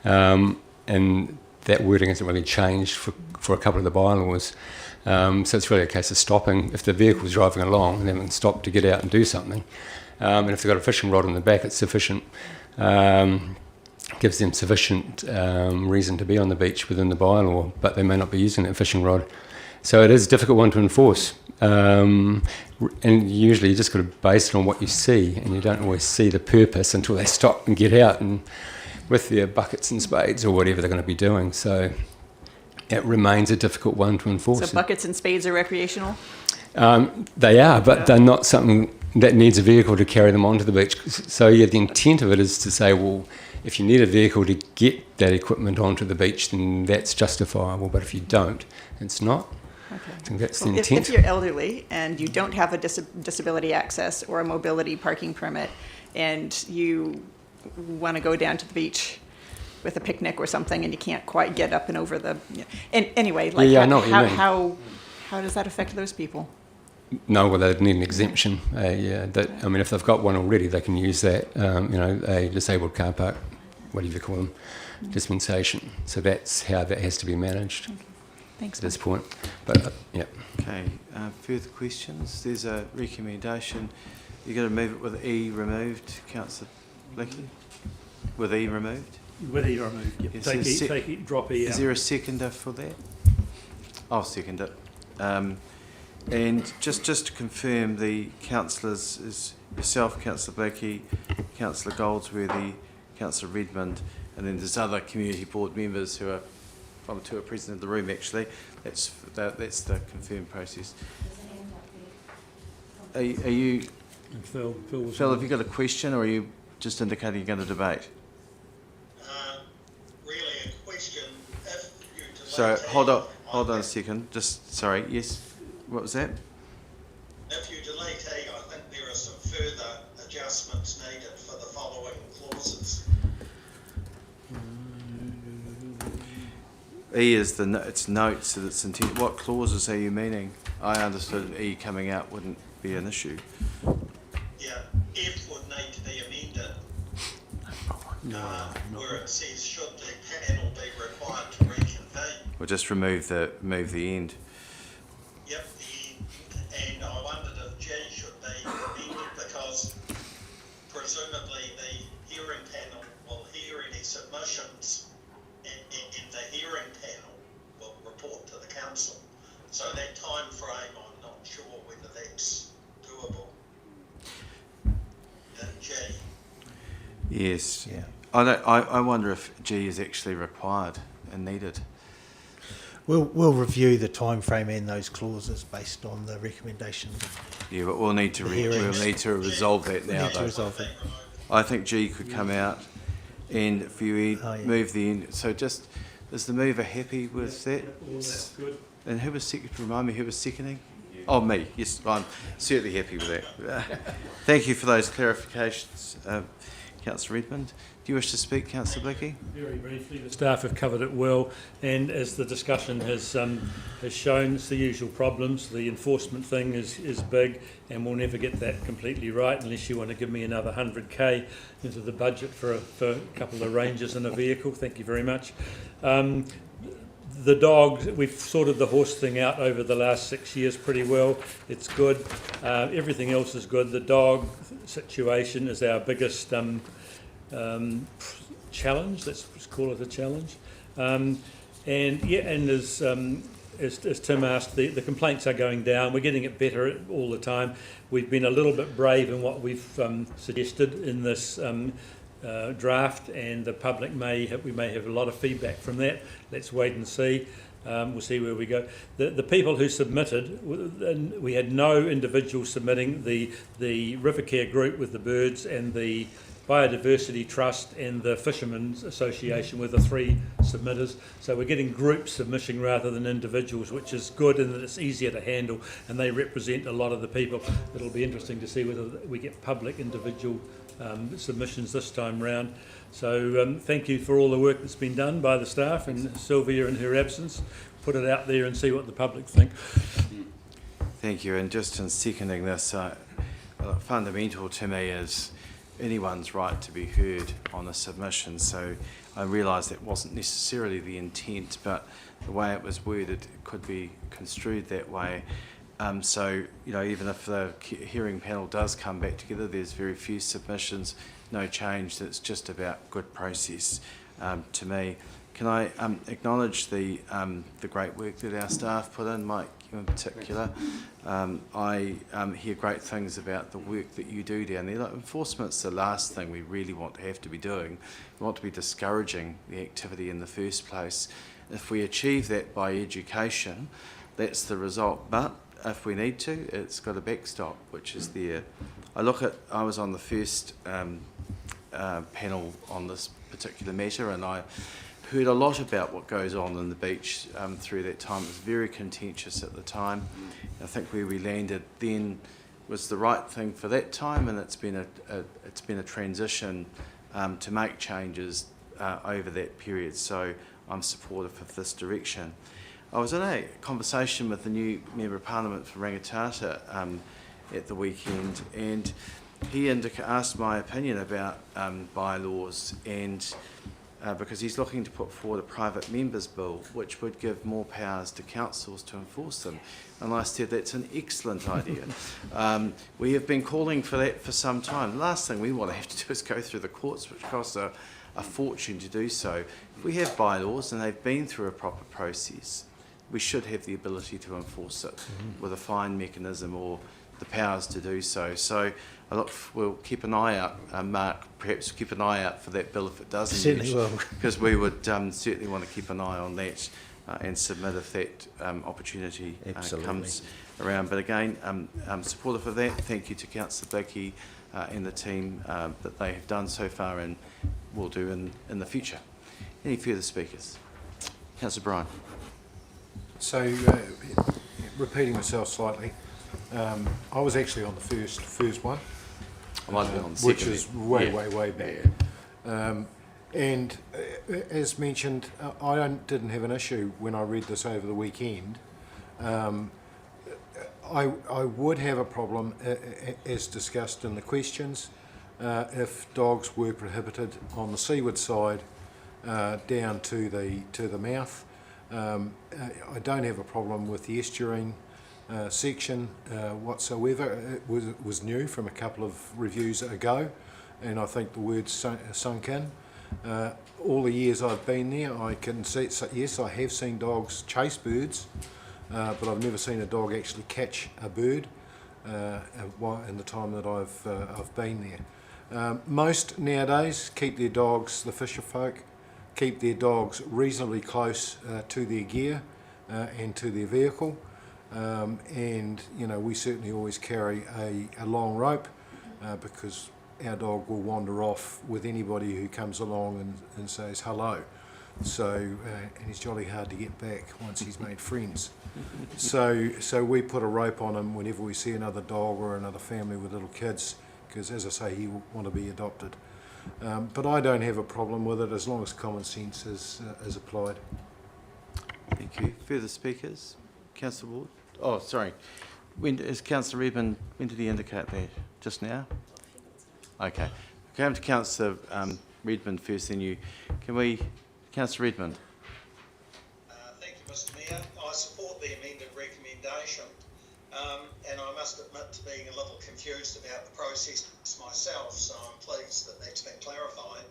and that wording hasn't really changed for a couple of the bylaws. So it's really a case of stopping. If the vehicle's driving along, then they can stop to get out and do something. And if they've got a fishing rod on the back, it's sufficient. Gives them sufficient reason to be on the beach within the bylaw, but they may not be using that fishing rod. So it is a difficult one to enforce. And usually you just got to base it on what you see, and you don't always see the purpose until they stop and get out and with their buckets and spades or whatever they're going to be doing. So it remains a difficult one to enforce. So buckets and spades are recreational? They are, but they're not something that needs a vehicle to carry them onto the beach. So yeah, the intent of it is to say, well, if you need a vehicle to get that equipment onto the beach, then that's justifiable. But if you don't, it's not. Okay. I think that's Well, the if intent. you're elderly and you don't have a disability access or a mobility parking permit, and you want to go down to the beach with a picnic or something, and you can't quite get up and over the, and anyway, like Yeah, I know what you mean. how does that affect those people? No, well, they'd need an exemption. I mean, if they've got one already, they can use that, a disabled car park, whatever you call them, dispensation. So that's how that has to be managed Thanks. at this point. But, yeah. Okay, further questions? There's a recommendation. You're going to move it with E removed, Councillor Blackie? With E removed? With E removed, yep. Yes, Drop E out. Is there a seconder for that? I'll second it. And just to confirm, the councillors is yourself, Councillor Blackie, Councillor Goldsworthy, Councillor Redmond, and then there's other community board members who are two are present in the room actually. That's the confirmed process. Are you And Phil was Phil, have you got a question, or are you just indicating you're going to debate? Really a question, if you delete So E, hold on a second. Just sorry. Yes. What was that? If you delete E, I think there are some further adjustments needed for the following clauses. E is it's notes that it's intended. What clauses are you meaning? I understood E coming out wouldn't be an issue. Yeah, F would need to be amended. Where it says, should the panel be required to reconvene? We'll just remove the end. Yep, and I wondered if G should be amended because presumably the hearing panel will hear any submissions and the hearing panel will report to the council. So that time frame, I'm not sure whether that's doable. G. Yes. Yeah. I wonder if G is actually required and needed. We'll review the time frame and those clauses based on the recommendations. Yeah, but we'll need to resolve that now. Need to resolve it. I think G could come out, and if you move the end. So just is the mover happy with that? That's good. And who was remind me who was seconding? Oh, me. Yes, I'm certainly happy with that. Thank you for those clarifications, Councillor Redmond. Do you wish to speak, Councillor Blackie? Very briefly, the staff have covered it well, and as the discussion has shown, it's the usual problems. The enforcement thing is big, and we'll never get that completely right unless you want to give me another 100k into the budget for a couple of rangers and a vehicle. Thank you very much. The dog, we've sorted the horse thing out over the last 6 years pretty well. It's good. Everything else is good. The dog situation is our biggest challenge. Let's call it a challenge. And as Tim asked, the complaints are going down. We're getting it better all the time. We've been a little bit brave in what we've suggested in this draft, and the public we may have a lot of feedback from that. Let's wait and see. We'll see where we go. The people who submitted, we had no individuals submitting. The River Care group with the birds and the Biodiversity Trust and the Fishermen's Association were the three submitters. So we're getting group submission rather than individuals, which is good in that it's easier to handle, and they represent a lot of the people. It'll be interesting to see whether we get public individual submissions this time round. So thank you for all the work that's been done by the staff and Sylvia in her absence. Put it out there and see what the public think. Thank you. And just in seconding this, fundamental to me is anyone's right to be heard on a submission. So I realise that wasn't necessarily the intent, but the way it was worded could be construed that way. So, even if the hearing panel does come back together, there's very few submissions, no change. That's just about good process to me. can I acknowledge the great work that our staff put in, Mike in particular. I hear great things about the work that you do down there. Like, enforcement's the last thing we really want to have to be doing. We want to be discouraging the activity in the first place. If we achieve that by education, that's the result. But if we need to, it's got a backstop, which is there. I was on the first panel on this particular matter, and I heard a lot about what goes on in the beach through that time. It was very contentious at the time. I think where we landed then was the right thing for that time, and it's been a transition to make changes over that period. So I'm supportive of this direction. I was in a conversation with the new Member of Parliament for Rangitata at the weekend, and he asked my opinion about bylaws, and because he's looking to put forward a private members bill which would give more powers to councils to enforce them. And I said that's an excellent idea. We have been calling for that for some time. The last thing we want to have to do is go through the courts, which costs a fortune to do so. If we have bylaws and they've been through a proper process, we should have the ability to enforce it with a fine mechanism or the powers to do so. So we'll keep an eye out, Mark, perhaps keep an eye out for that bill if it doesn't. Certainly will. Because we would certainly want to keep an eye on that and submit if that opportunity comes around. But again, I'm supportive of that. Thank you to Councillor Blakey and the team that they have done so far and will do in the future. Any further speakers? Councillor Bryan. So, repeating myself slightly, I was actually on the first one, I might have been on the which second is then. way back. And as mentioned, I didn't have an issue when I read this over the weekend. I would have a problem, as discussed in the questions, if dogs were prohibited on the seaward side down to the mouth. I don't have a problem with the estuarine section whatsoever. It was new from a couple of reviews ago, and I think the word's sunk in. All the years I've been there, I can see, yes, I have seen dogs chase birds, but I've never seen a dog actually catch a bird in the time that I've been there. Most nowadays keep their dogs, the fisher folk, keep their dogs reasonably close to their gear and to their vehicle. And, you know, we certainly always carry a long rope because our dog will wander off with anybody who comes along and says hello. So, and he's jolly hard to get back once he's made friends. So we put a rope on him whenever we see another dog or another family with little kids, because, as I say, he will want to be adopted. But I don't have a problem with it as long as common sense is applied. Thank you. Further speakers? Councillor Ward? Oh, sorry. Is Councillor Redmond, when did he indicate that? Just now? Okay. Come to Councillor Redmond first, then you. Councillor Redmond. Thank you, Mr Mayor. I support the amended recommendation, and I must admit to being a little confused about the process myself, so I'm pleased that that's been clarified.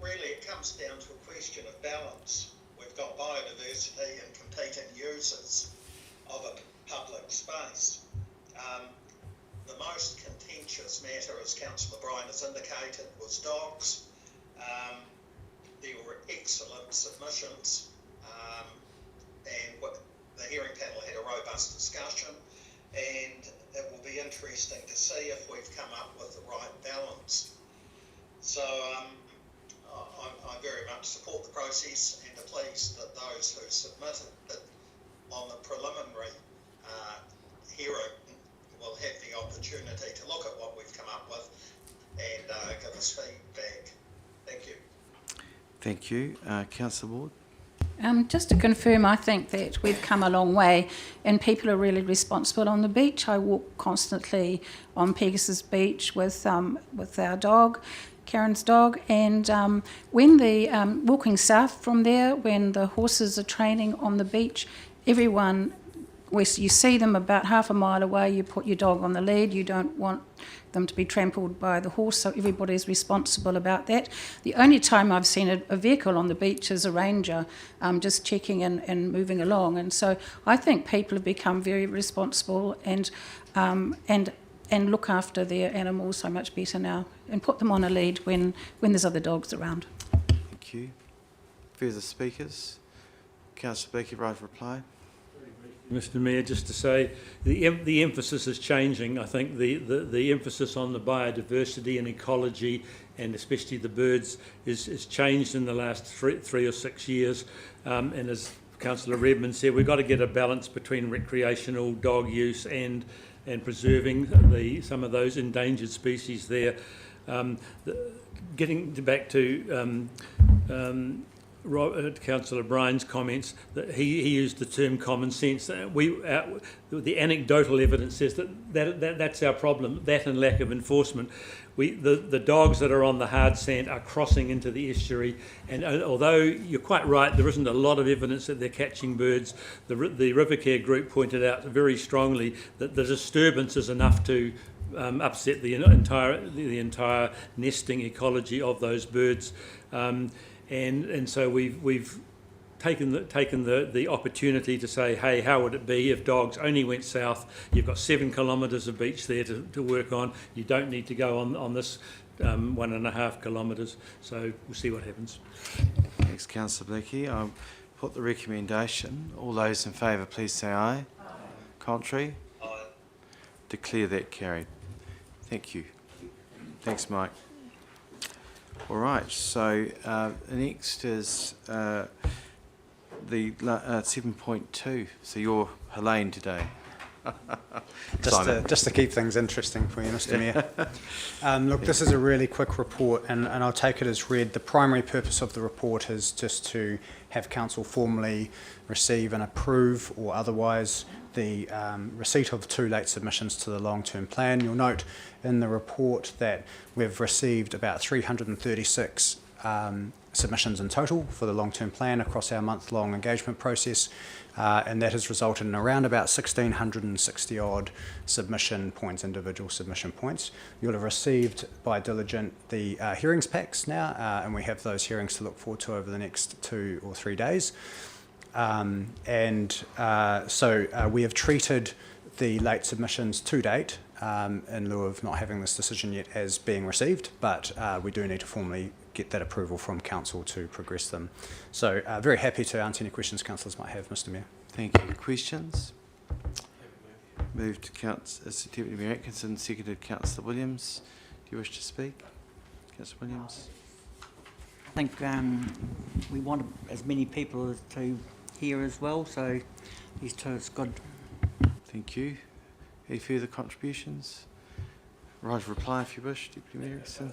Really, it comes down to a question of balance. We've got biodiversity and competing uses of a public space. The most contentious matter, as Councillor Bryan has indicated, was dogs. There were excellent submissions, and the hearing panel had a robust discussion, and it will be interesting to see if we've come up with the right balance. So I very much support the process and are pleased that those who submitted it on the preliminary hearing will have the opportunity to look at what we've come up with and give us feedback. Thank you. Thank you. Councillor Ward? Just to confirm, I think that we've come a long way and people are really responsible on the beach. I walk constantly on Pegasus Beach with our dog, Karen's dog, and when the walking south from there, when the horses are training on the beach, everyone where you see them about half a mile away, you put your dog on the lead. You don't want them to be trampled by the horse, so everybody's responsible about that. The only time I've seen a vehicle on the beach is a ranger just checking and moving along. And so I think people have become very responsible and look after their animals so much better now and put them on a lead when there's other dogs around. Thank you. Further speakers? Councillor Blakey, right of reply. Mr Mayor, just to say the emphasis is changing. I think the emphasis on the biodiversity and ecology, and especially the birds, is changed in the last three or 6 years. And as Councillor Redmond said, we've got to get a balance between recreational dog use and preserving some of those endangered species there. Getting back to Councillor Bryan's comments, that he used the term common sense. The anecdotal evidence says that's our problem, that and lack of enforcement. The dogs that are on the hard sand are crossing into the estuary, and although you're quite right, there isn't a lot of evidence that they're catching birds, the River Care group pointed out very strongly that the disturbance is enough to upset the entire nesting ecology of those birds. And so we've taken the opportunity to say, hey, how would it be if dogs only went south? You've got 7 kilometres of beach there to work on. You don't need to go on this 1.5 kilometres. So we'll see what happens. Thanks, Councillor Blakey. I'll put the recommendation. All those in favour, please say aye. Aye. Contrary? Aye. Declare that carried. Thank you. Thanks, Mike. All right, so next is the 7.2. So you're Helene today. Just to keep things interesting for you, Mr Mayor. Look, this is a really quick report, and I'll take it as read. The primary purpose of the report is just to have council formally receive and approve, or otherwise, the receipt of 2 late submissions to the long-term plan. You'll note in the report that we've received about 336 submissions in total for the long-term plan across our month-long engagement process, and that has resulted in around about 1,660 odd submission points, individual submission points. You'll have received by Diligent the hearings packs now, and we have those hearings to look forward to over the next 2 or 3 days. So we have treated the late submissions to date, in lieu of not having this decision yet, as being received, but we do need to formally get that approval from council to progress them. So very happy to answer any questions councillors might have, Mr Mayor. Thank you. Questions? Moved to Deputy Mayor Atkinson, seconded Councillor Williams. Do you wish to speak? Councillor Williams? I think we want as many people as to hear as well, so these 2 is good. Thank you. Any further contributions? Right of reply if you wish, Deputy Mayor Atkinson.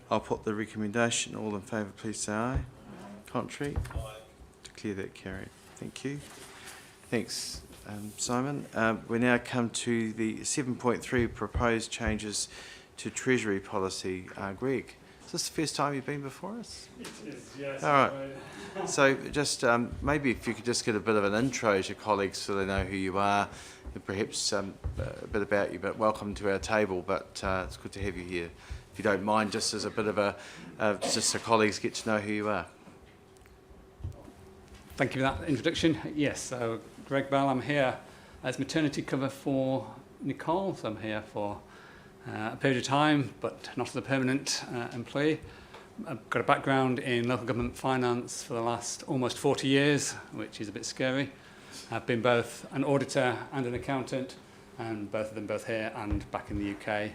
I'll put the recommendation. All in favour, please say aye. Contrary? Aye. Declare that carried. Thank you. Thanks, Simon. We now come to the 7.3 proposed changes to Treasury policy. Greg, is this the first time you've been before us? It is, yes. All right. So just maybe if you could just get a bit of an intro to your colleagues so they know who you are, and perhaps a bit about you, but welcome to our table, but it's good to have you here. If you don't mind, just as a bit of just so colleagues get to know who you are. Thank you for that introduction. Yes, so Greg Bell, I'm here as maternity cover for Nicole, so I'm here for a period of time, but not as a permanent employee. I've got a background in local government finance for the last almost 40 years, which is a bit scary. I've been both an auditor and an accountant, and both of them both here and back in the UK.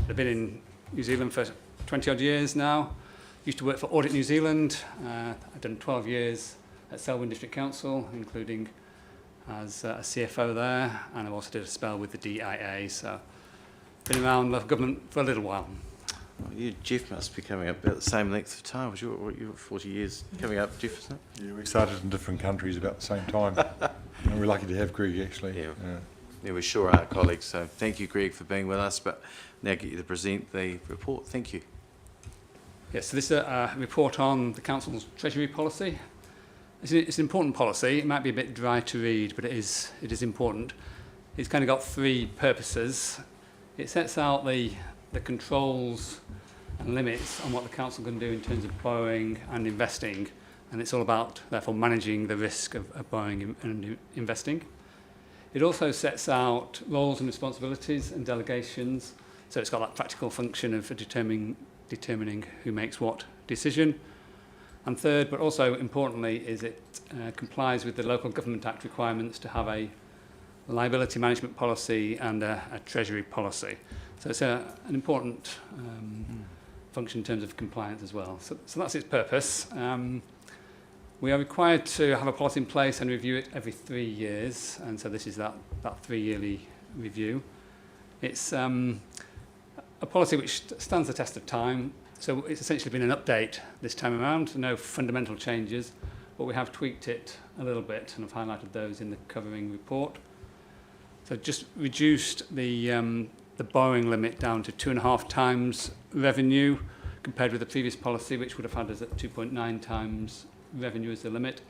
I've been in New Zealand for 20 odd years now. Used to work for Audit New Zealand. I've done 12 years at Selwyn District Council, including as a CFO there, and I've also did a spell with the DIA, so been around local government for a little while. Well, you, Jeff, must be coming up about the same length of time. Was you 40 years coming up, Jeff, isn't it? Yeah, we started in different countries about the same time. And we're lucky to have Greg, actually. Yeah, we sure are, colleagues. So thank you, Greg, for being with us, but now get you to present the report. Thank you. Yes, so this is a report on the Council's Treasury policy. It's an important policy. It might be a bit dry to read, but it is important. It's kind of got three purposes. It sets out the controls and limits on what the council can do in terms of borrowing and investing, and it's all about, therefore, managing the risk of borrowing and investing. It also sets out roles and responsibilities and delegations, so it's got that practical function of determining who makes what decision. And third, but also importantly, is it complies with the Local Government Act requirements to have a liability management policy and a treasury policy. So it's an important function in terms of compliance as well. So that's its purpose. We are required to have a policy in place and review it every 3 years, and so this is that 3-yearly review. It's a policy which stands the test of time, so it's essentially been an update this time around, no fundamental changes, but we have tweaked it a little bit, and I've highlighted those in the covering report. So just reduced the borrowing limit down to 2.5 times revenue, compared with the previous policy, which would have had us at 2.9 times revenue as the limit.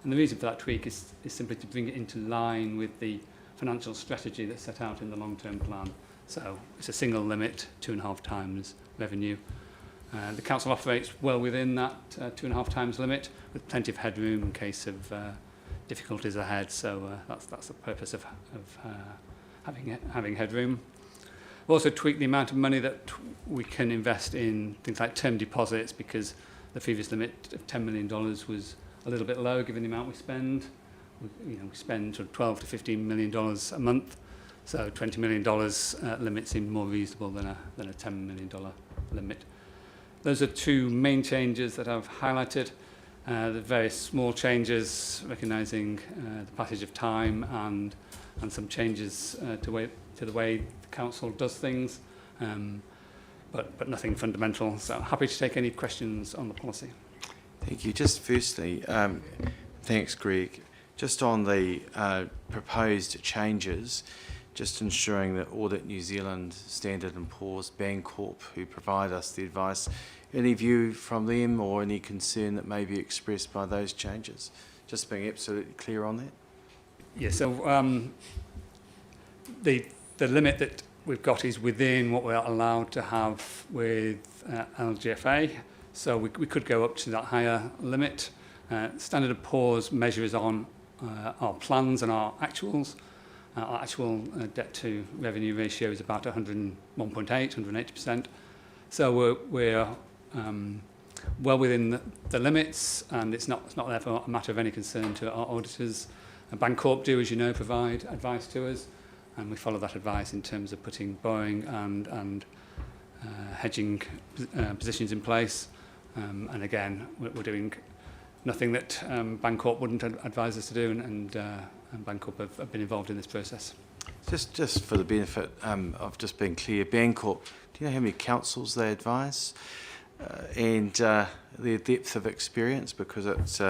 And the reason for that tweak is simply to bring it into line with the financial strategy that's set out in the long-term plan. So it's a single limit, 2.5 times revenue. The council operates well within that 2.5 times limit, with plenty of headroom in case of difficulties ahead. So that's the purpose of having headroom. We've also tweaked the amount of money that we can invest in things like term deposits, because the previous limit of $10 million was a little bit low given the amount we spend. We spend sort of $12 to $15 million a month, so $20 million limit seemed more reasonable than a $10 million limit. Those are two main changes that I've highlighted. The various small changes, recognising the passage of time and some changes to the way the council does things, but nothing fundamental. So happy to take any questions on the policy. Thank you. Just firstly, thanks, Greg. Just on the proposed changes, just ensuring that Audit New Zealand, Standard & Poor's, Bancorp, who provide us the advice, any view from them or any concern that may be expressed by those changes? Just being absolutely clear on that. Yeah, so the limit that we've got is within what we're allowed to have with LGFA, so we could go up to that higher limit. Standard & Poor's measures on our plans and our actuals. Our actual debt to revenue ratio is about 101.8, 180%. So we're well within the limits, and it's not therefore a matter of any concern to our auditors. Bancorp do, as you know, provide advice to us, and we follow that advice in terms of putting borrowing and hedging positions in place. And again, we're doing nothing that Bancorp wouldn't advise us to do, and Bancorp have been involved in this process. Just for the benefit of just being clear, Bancorp, do you know how many councils they advise and their depth of experience? Because it's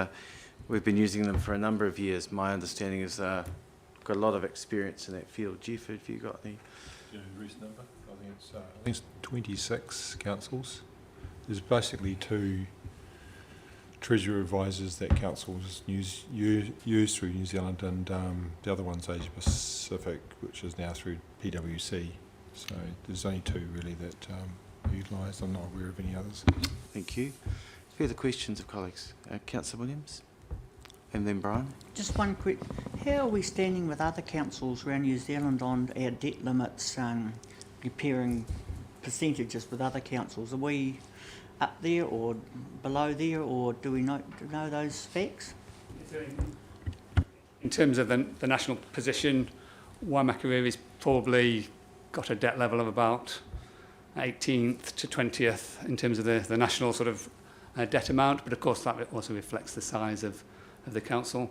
we've been using them for a number of years. My understanding is got a lot of experience in that field. Jeff, have you got any? Yeah, recent number. I think it's 26 councils. There's basically 2 treasury advisors that councils use through New Zealand, and the other one's Asia Pacific, which is now through PwC. So there's only 2 really that are utilised. I'm not aware of any others. Thank you. Further questions of colleagues? Councillor Williams? And then Brian? Just one quick, how are we standing with other councils around New Zealand on our debt limits, comparing percentages with other councils? Are we up there or below there, or do we know those facts? In terms of the national position, Waimakariri's probably got a debt level of about 18th to 20th in terms of the national sort of debt amount, but of course that also reflects the size of the council.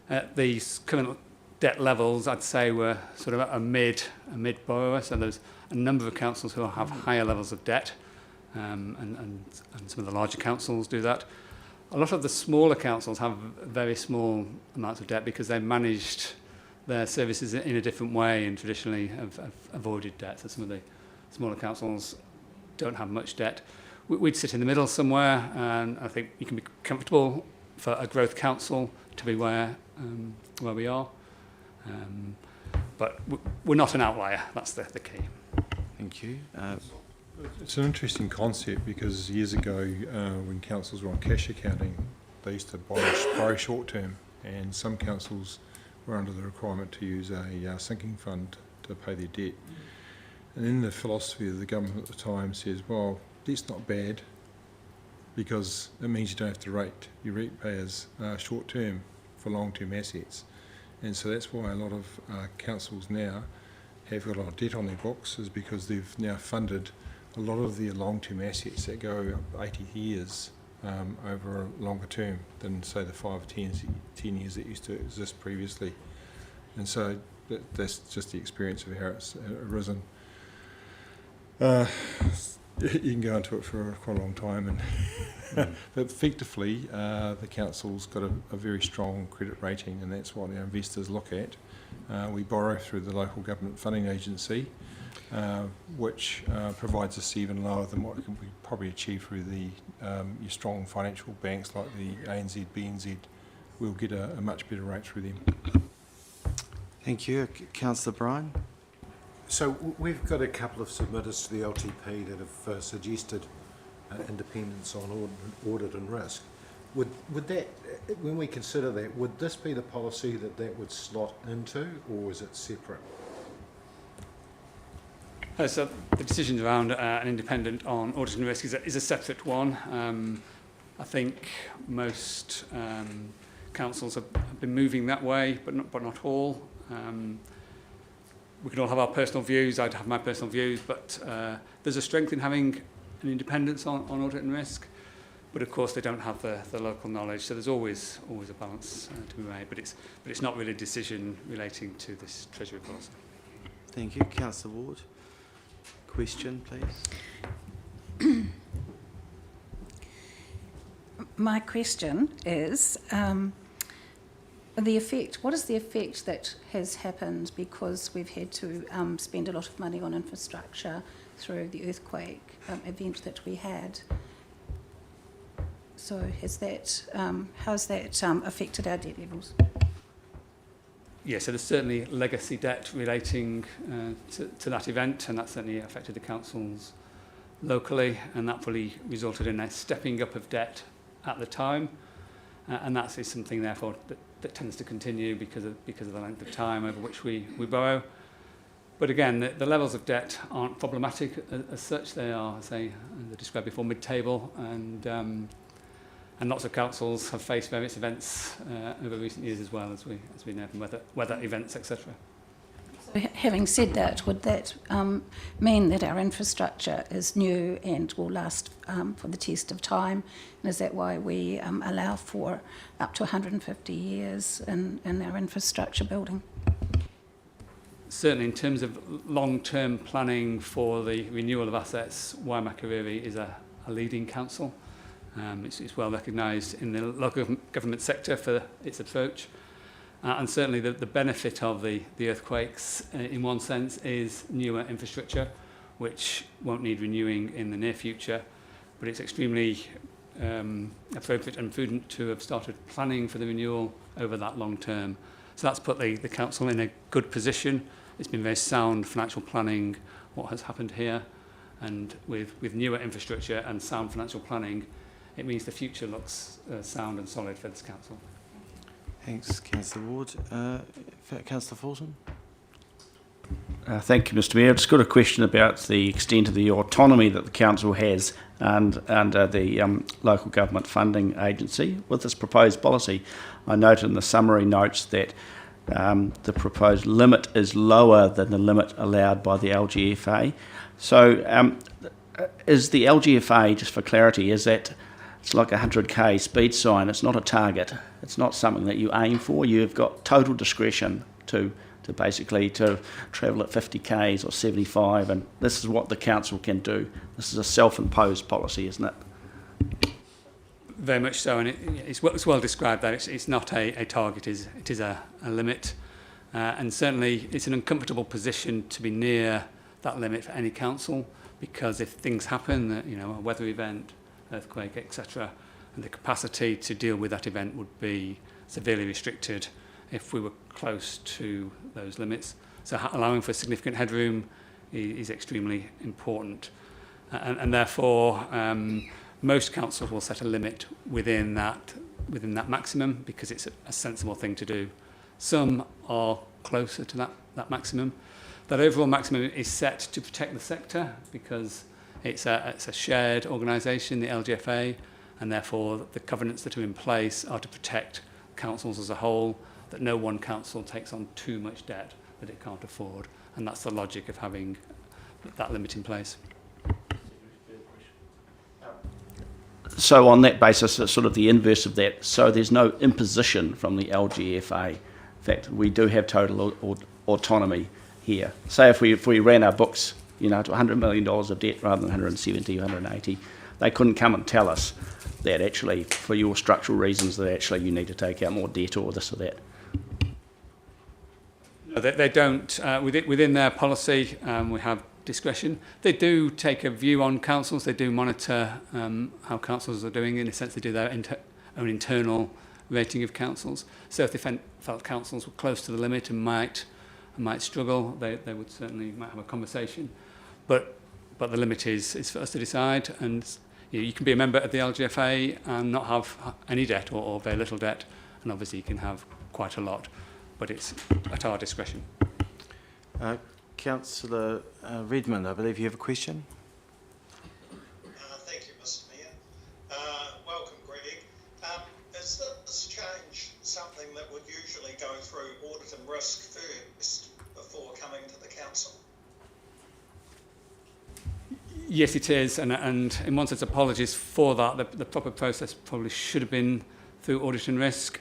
The current debt levels, I'd say, were sort of a mid borrower, so there's a number of councils who have higher levels of debt, and some of the larger councils do that. A lot of the smaller councils have very small amounts of debt because they've managed their services in a different way and traditionally have avoided debt. So some of the smaller councils don't have much debt. We'd sit in the middle somewhere, and I think you can be comfortable for a growth council to be where we are. But we're not an outlier, that's the key. Thank you. It's an interesting concept because years ago, when councils were on cash accounting, they used to borrow short term, and some councils were under the requirement to use a sinking fund to pay their debt. And then the philosophy of the government at the time says, well, that's not bad because it means you don't have to rate your ratepayers short term for long term assets. And so that's why a lot of councils now have got a lot of debt on their books, is because they've now funded a lot of their long-term assets that go up 80 years over a longer term than, say, the 5 or 10 years that used to exist previously. And so that's just the experience of how it's arisen. You can go into it for quite a long time, and but effectively the council's got a very strong credit rating, and that's what our investors look at. We borrow through the local government funding agency, which provides us even lower than what we probably achieve through your strong financial banks like the ANZ, BNZ. We'll get a much better rate through them. Thank you. Councillor Bryan? So we've got a couple of submitters to the LTP that have suggested independence on audit and risk. Would that, when we consider that, would this be the policy that would slot into, or is it separate? So the decision around an independent on audit and risk is a separate one. I think most councils have been moving that way, but not all. We can all have our personal views. I'd have my personal views, but there's a strength in having an independence on audit and risk. But of course, they don't have the local knowledge, so there's always a balance to be made. But it's not really a decision relating to this Treasury policy. Thank you, Councillor Ward. Question, please. My question is the effect. What is the effect that has happened because we've had to spend a lot of money on infrastructure through the earthquake event that we had? So has that, how's that affected our debt levels? Yeah, so there's certainly legacy debt relating to that event, and that certainly affected the councils locally, and that probably resulted in a stepping up of debt at the time, and that is something, therefore, that tends to continue because of the length of time over which we borrow. But again, the levels of debt aren't problematic as such. They are, as I described before, mid-table, and lots of councils have faced various events over recent years as well, as we know from weather events, etc. So having said that, would that mean that our infrastructure is new and will last for the test of time? And is that why we allow for up to 150 years in our infrastructure building? Certainly in terms of long-term planning for the renewal of assets, Waimakariri is a leading council. It's well recognised in the local government sector for its approach. And certainly the benefit of the earthquakes, in one sense, is newer infrastructure, which won't need renewing in the near future. But it's extremely appropriate and prudent to have started planning for the renewal over that long term. So that's put the council in a good position. It's been very sound financial planning, what has happened here. And with newer infrastructure and sound financial planning, it means the future looks sound and solid for this council. Thanks, Councillor Ward. Councillor Fulton? Thank you, Mr Mayor. I've just got a question about the extent of the autonomy that the council has under the local government funding agency. With this proposed policy, I note in the summary notes that the proposed limit is lower than the limit allowed by the LGFA. So is the LGFA, just for clarity, is that it's like a 100k speed sign? It's not a target. It's not something that you aim for. You've got total discretion to basically to travel at 50 k's or 75, and this is what the council can do. This is a self-imposed policy, isn't it? Very much so, and it's well described that it's not a target, it is a limit, and certainly it's an uncomfortable position to be near that limit for any council, because if things happen, a weather event, earthquake, etc., and the capacity to deal with that event would be severely restricted if we were close to those limits. So allowing for significant headroom is extremely important, and therefore most councils will set a limit within that maximum because it's a sensible thing to do. Some are closer to that maximum. That overall maximum is set to protect the sector because it's a shared organisation, the LGFA, and therefore the covenants that are in place are to protect councils as a whole, that no one council takes on too much debt that it can't afford, and that's the logic of having that limit in place. So on that basis, it's sort of the inverse of that. So there's no imposition from the LGFA. In fact, we do have total autonomy here. Say if we ran our books, to $100 million of debt rather than 170, 180, they couldn't come and tell us that actually, for your structural reasons, that actually you need to take out more debt or this or that. No, they don't. Within their policy, we have discretion. They do take a view on councils. They do monitor how councils are doing. In a sense, they do their own internal rating of councils. So if they felt councils were close to the limit and might struggle, they would certainly might have a conversation. But the limit is for us to decide. And you can be a member of the LGFA and not have any debt or very little debt, and obviously you can have quite a lot. But it's at our discretion. Councillor Redmond, I believe you have a question. Thank you, Mr. Mayor. Welcome, Greg. Is this change something that would usually go through audit and risk first before coming to the council? Yes, it is, and in one sense, apologies for that. The proper process probably should have been through audit and risk.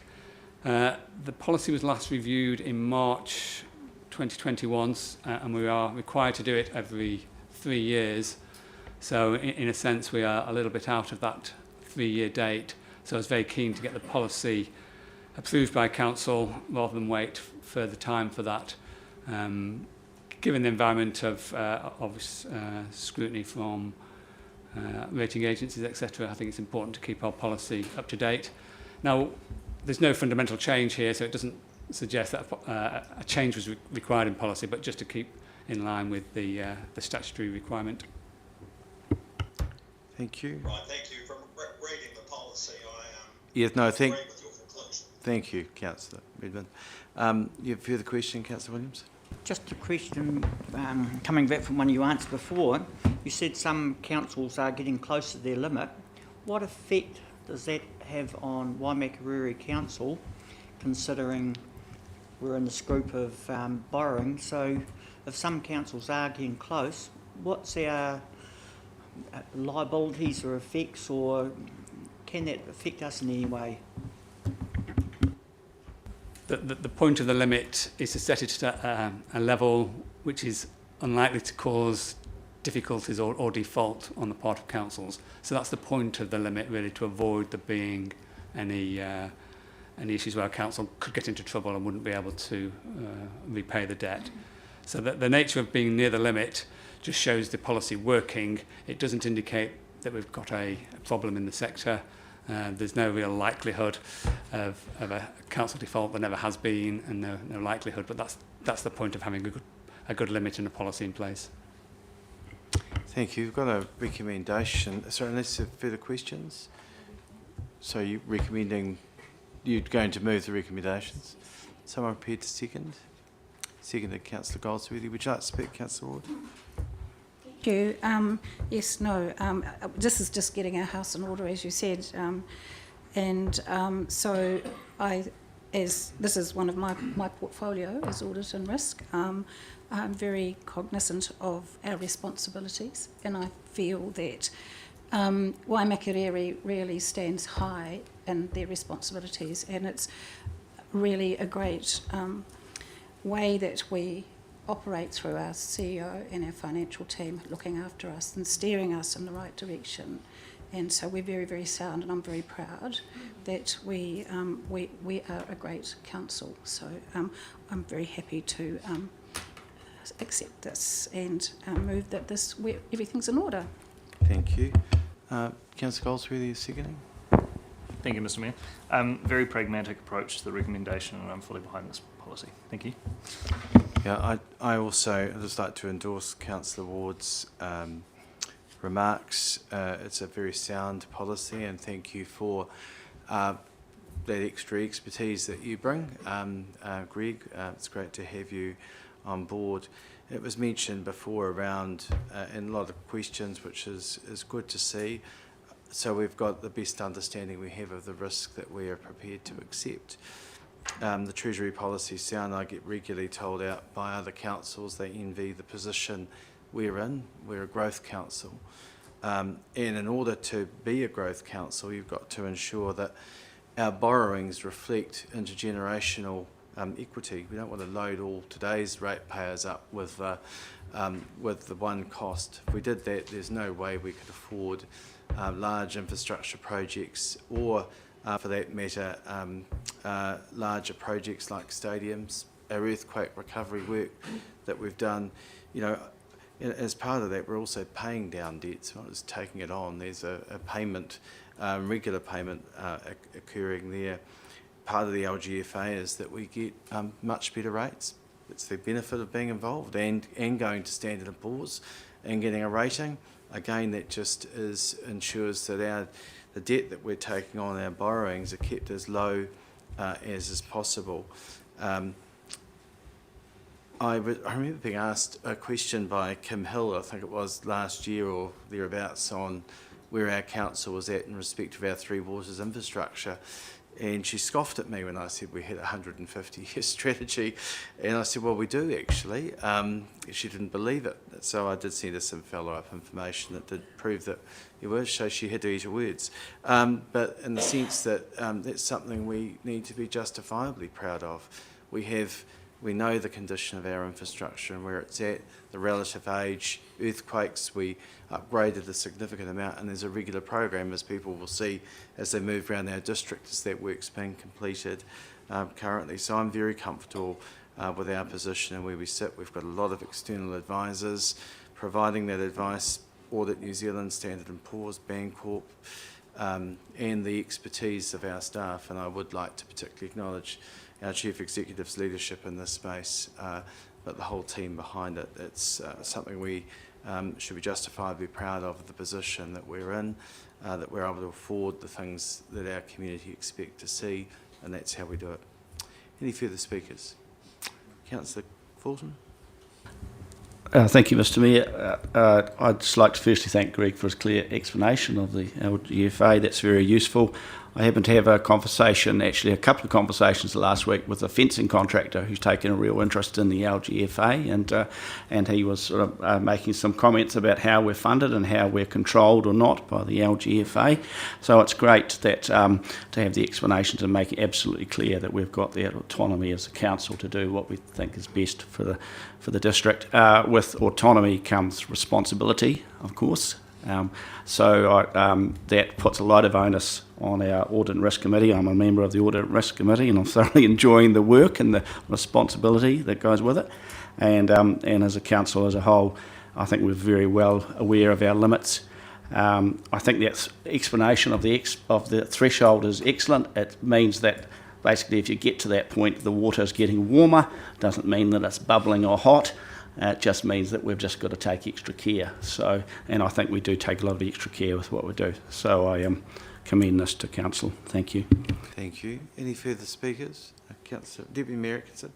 The policy was last reviewed in March 2021, and we are required to do it every 3 years. So in a sense, we are a little bit out of that 3-year date. So I was very keen to get the policy approved by council rather than wait further time for that. Given the environment of obvious scrutiny from rating agencies, etc., I think it's important to keep our policy up to date. Now, there's no fundamental change here, so it doesn't suggest that a change was required in policy, but just to keep in line with the statutory requirement. Thank you. Right, thank you. From reading the policy, I Yes, no, agree with your conclusion. Thank you, Councillor Redmond. You have a further question, Councillor Williams? Just a question, coming back from one you answered before. You said some councils are getting close to their limit. What effect does that have on Waimakariri Council, considering we're in this group of borrowing? So if some councils are getting close, what's our liabilities or effects, or can that affect us in any way? The point of the limit is to set it at a level which is unlikely to cause difficulties or default on the part of councils. So that's the point of the limit, really, to avoid there being any issues where a council could get into trouble and wouldn't be able to repay the debt. So the nature of being near the limit just shows the policy working. It doesn't indicate that we've got a problem in the sector. There's no real likelihood of a council default. There never has been, and no likelihood. But that's the point of having a good limit and a policy in place. Thank you. We've got a recommendation. Sorry, unless there are further questions. So you're going to move the recommendations. Someone prepared to second? Seconded, Councillor Goldsworthy. Would you like to speak, Councillor Ward? Thank you. Yes, no, this is just getting our house in order, as you said. So as this is one of my portfolio is audit and risk, I'm very cognizant of our responsibilities, and I feel that Waimakariri really stands high in their responsibilities, and it's really a great way that we operate through our CEO and our financial team looking after us and steering us in the right direction. And so we're very, very sound, and I'm very proud that we are a great council. So I'm very happy to accept this and move that everything's in order. Thank you. Councillor Goldsworthy is seconding. Thank you, Mr. Mayor. Very pragmatic approach to the recommendation, and I'm fully behind this policy. Thank you. Yeah, I also I'd just like to endorse Councillor Ward's remarks. It's a very sound policy, and thank you for that extra expertise that you bring, Greg. It's great to have you on board. It was mentioned before around in a lot of questions, which is good to see. So we've got the best understanding we have of the risk that we are prepared to accept. The Treasury policy is sound. I get regularly told out by other councils they envy the position we're in. We're a growth council. And in order to be a growth council, you've got to ensure that our borrowings reflect intergenerational equity. We don't want to load all today's ratepayers up with the one cost. If we did that, there's no way we could afford large infrastructure projects, or for that matter, larger projects like stadiums. Our earthquake recovery work that we've done, you know, as part of that, we're also paying down debts, not just taking it on. There's a payment, regular payment occurring there. Part of the LGFA is that we get much better rates. It's the benefit of being involved and going to Standard & Poor's and getting a rating. Again, that just ensures that the debt that we're taking on, our borrowings, are kept as low as is possible. I remember being asked a question by Kim Hill, I think it was last year or thereabouts, on where our council was at in respect of our Three Waters infrastructure. And she scoffed at me when I said we had a 150-year strategy. And I said, well, we do actually. She didn't believe it. So I did send her some follow-up information that did prove that it was, so she had to eat her words. But in the sense that that's something we need to be justifiably proud of. We know the condition of our infrastructure and where it's at, the relative age, earthquakes, we upgraded a significant amount, and there's a regular program, as people will see as they move around our district, as that work's being completed currently. So I'm very comfortable with our position and where we sit. We've got a lot of external advisors providing that advice, Audit New Zealand, Standard & Poor's, Bancorp, and the expertise of our staff. And I would like to particularly acknowledge our Chief Executive's leadership in this space, but the whole team behind it. It's something we should be justifiably proud of, the position that we're in, that we're able to afford the things that our community expect to see, and that's how we do it. Any further speakers? Councillor Fulton? Thank you, Mr. Mayor. I'd just like to firstly thank Greg for his clear explanation of the LGFA. That's very useful. I happened to have a conversation, actually a couple of conversations last week, with a fencing contractor who's taken a real interest in the LGFA, and he was sort of making some comments about how we're funded and how we're controlled or not by the LGFA. So it's great that to have the explanations and make it absolutely clear that we've got the autonomy as a council to do what we think is best for the district. With autonomy comes responsibility, of course. That puts a lot of onus on our Audit and Risk Committee. I'm a member of the Audit and Risk Committee, and I'm thoroughly enjoying the work and the responsibility that goes with it. And as a council as a whole, I think we're very well aware of our limits. I think that explanation of the threshold is excellent. It means that basically if you get to that point, the water is getting warmer. Doesn't mean that it's bubbling or hot. It just means that we've just got to take extra care. And I think we do take a lot of extra care with what we do. So I commend this to Council. Thank you. Thank you. Any further speakers? Councillor Deputy Mayor Atkinson.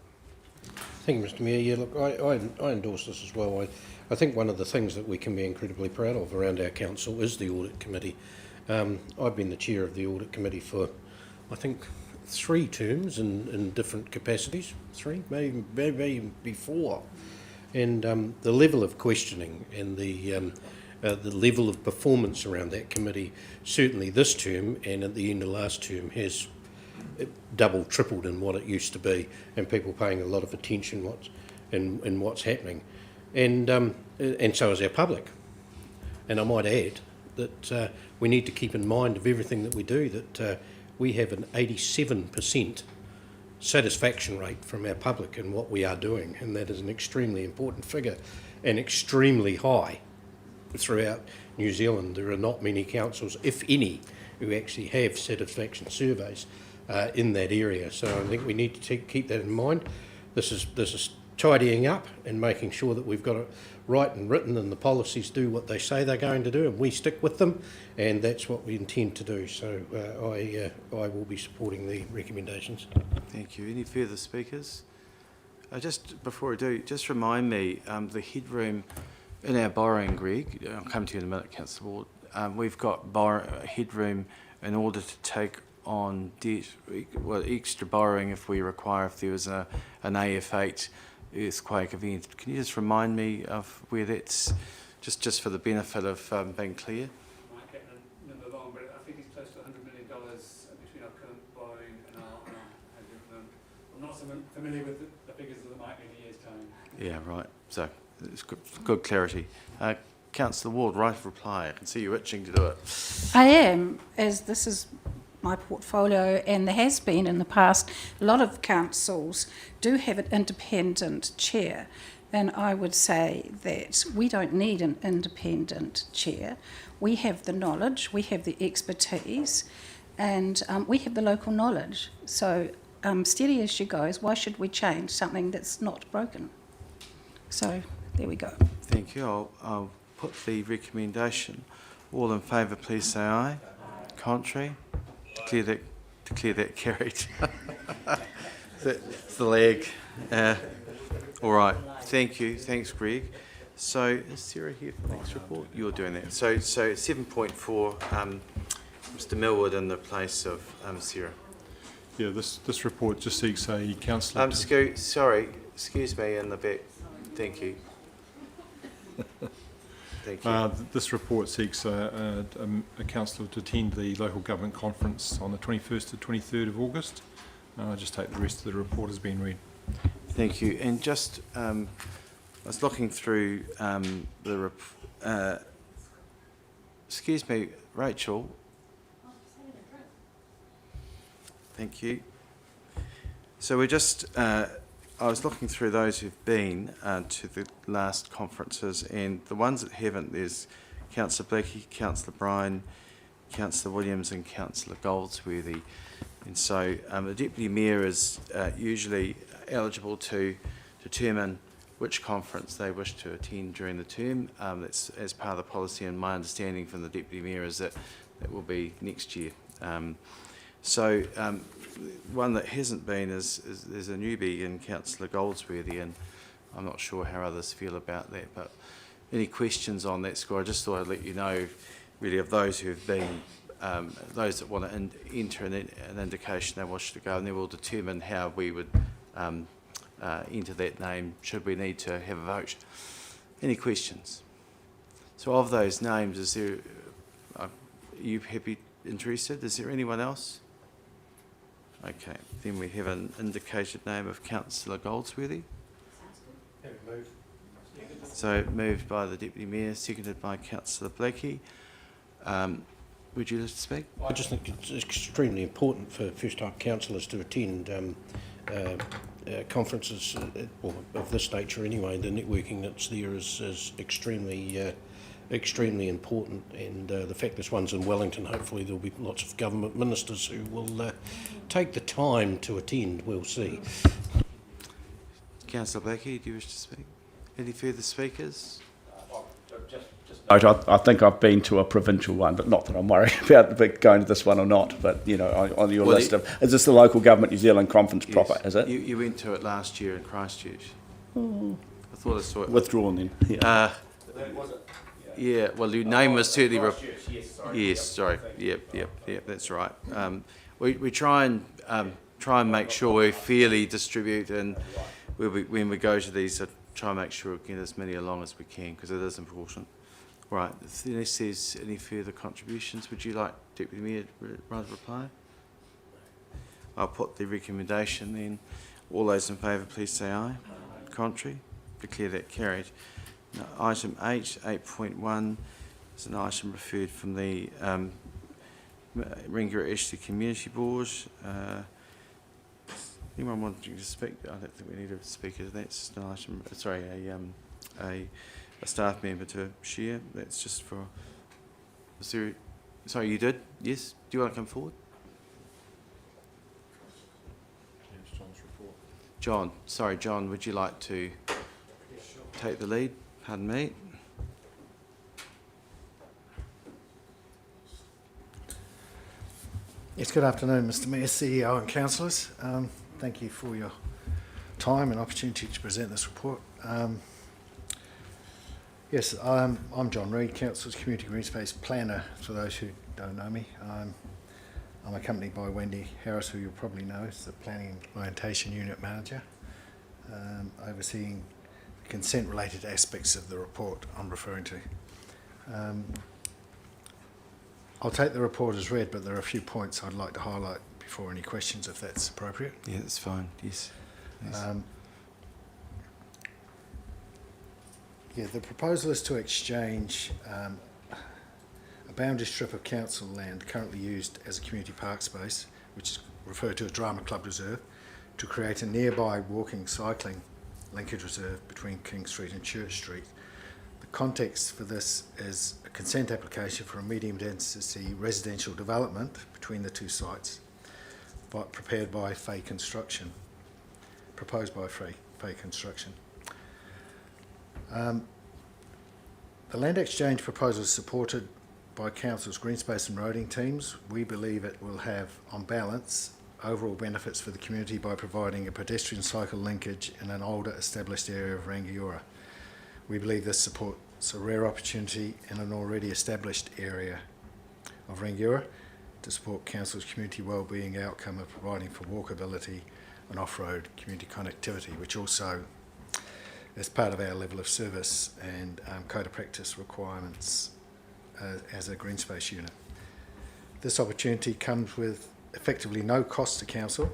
Thank you, Mr. Mayor. Yeah, look, I endorse this as well. I think one of the things that we can be incredibly proud of around our council is the Audit Committee. I've been the chair of the Audit Committee for, I think, 3 terms in different capacities. 3, maybe before. And the level of questioning and the level of performance around that committee, certainly this term and at the end of last term, has doubled, tripled in what it used to be, and people paying a lot of attention in what's happening, and so is our public. And I might add that we need to keep in mind of everything that we do that we have an 87% satisfaction rate from our public in what we are doing, and that is an extremely important figure and extremely high throughout New Zealand. There are not many councils, if any, who actually have satisfaction surveys in that area. So I think we need to keep that in mind. This is tidying up and making sure that we've got it right and written, and the policies do what they say they're going to do, and we stick with them, and that's what we intend to do. So I will be supporting the recommendations. Thank you. Any further speakers? Just before I do, just remind me, the headroom in our borrowing, Greg, I'll come to you in a minute, Councillor Ward, we've got headroom in order to take on debt, well, extra borrowing if we require, if there was an AF8 earthquake event. Can you just remind me of where that's, just for the benefit of being clear? I might get the number wrong, but I think it's close to $100 million between our current borrowing and our headroom. I'm not so familiar with the figures that there might be in a year's time. Yeah, right. So it's good clarity. Councillor Ward, right of reply. I can see you itching to do it. I am, as this is my portfolio, and there has been in the past, a lot of councils do have an independent chair, and I would say that we don't need an independent chair. We have the knowledge, we have the expertise, and we have the local knowledge. So steady as she goes, why should we change something that's not broken? So there we go. Thank you. I'll put the recommendation. All in favour, please say aye. Contrary? Declare that carried. It's the leg. All right. Thank you. Thanks, Greg. So is Sarah here for the next report? You're doing that. So 7.4, Mr. Millwood in the place of Sarah. Yeah, this report just seeks a councillor. Sorry, excuse me in the back. Thank you. Thank you. This report seeks a councillor to attend the local government conference on the 21st to 23rd of August. I'll just take the rest of the report as being read. Thank you. And just, I was looking through excuse me, Rachel. Thank you. So we're just, I was looking through those who've been to the last conferences, and the ones that haven't, there's Councillor Blakey, Councillor Bryan, Councillor Williams and Councillor Goldsworthy. And so the Deputy Mayor is usually eligible to determine which conference they wish to attend during the term. That's as part of the policy, and my understanding from the Deputy Mayor is that that will be next year. One that hasn't been is there's a newbie in Councillor Goldsworthy, and I'm not sure how others feel about that, but any questions on that score? I just thought I'd let you know really of those who have been, those that want to enter an indication they wish to go, and then we'll determine how we would enter that name should we need to have a vote. Any questions? So of those names, is there, are you happy, interested? Is there anyone else? Okay, then we have an indicated name of Councillor Goldsworthy. So moved by the Deputy Mayor, seconded by Councillor Blakey. Would you like to speak? I just think it's extremely important for first-time councillors to attend conferences of this nature anyway. The networking that's there is extremely important, and the fact this one's in Wellington, hopefully there'll be lots of government ministers who will take the time to attend. We'll see. Councillor Blakey, do you wish to speak? Any further speakers? I think I've been to a provincial one, but not that I'm worried about going to this one or not. But you know, on your list of, is this the local government New Zealand conference proper? Is it? You went to it last year in Christchurch. I thought I saw it. Withdrawn then. Yeah. Yeah. Well, your name was certainly. Yes. Sorry. Yep. That's right. We try and make sure we fairly distribute, and when we go to these, try and make sure we get as many along as we can, because it is important. Right, unless there's any further contributions, would you like Deputy Mayor rather reply? I'll put the recommendation then. All those in favour, please say aye. Contrary? Declare that carried. Now, item 8.1 is an item referred from the Ringaroa Ashley Community Board. Anyone wanting to speak? I don't think we need a speaker. That's an item. Sorry, a staff member to share. That's just for. Is there Sorry, you did? Yes? Do you want to come forward? Yes, John's report. John, sorry, John, would you like to take the lead? Pardon me. Yes, good afternoon, Mr Mayor, CEO and councillors. Thank you for your time and opportunity to present this report. Yes, I'm John Reid, Council's Community Green Space Planner, for those who don't know me. I'm accompanied by Wendy Harris, who you'll probably know is the Planning and Implementation Unit Manager, overseeing the consent-related aspects of the report I'm referring to. I'll take the report as read, but there are a few points I'd like to highlight before any questions, if that's appropriate. Yeah, that's fine, yes. Yeah, the proposal is to exchange a boundary strip of council land currently used as a community park space, which is referred to as Drama Club Reserve, to create a nearby walking cycling linkage reserve between King Street and Church Street. The context for this is a consent application for a medium density residential development between the two sites, but prepared by Fay Construction, proposed by Fay Construction. The land exchange proposal is supported by Council's green space and roading teams. We believe it will have, on balance, overall benefits for the community by providing a pedestrian cycle linkage in an older established area of Rangiora. We believe this supports a rare opportunity in an already established area of Rangiora to support Council's community wellbeing outcome of providing for walkability and off-road community connectivity, which also is part of our level of service and code of practice requirements as a green space unit. This opportunity comes with effectively no cost to Council.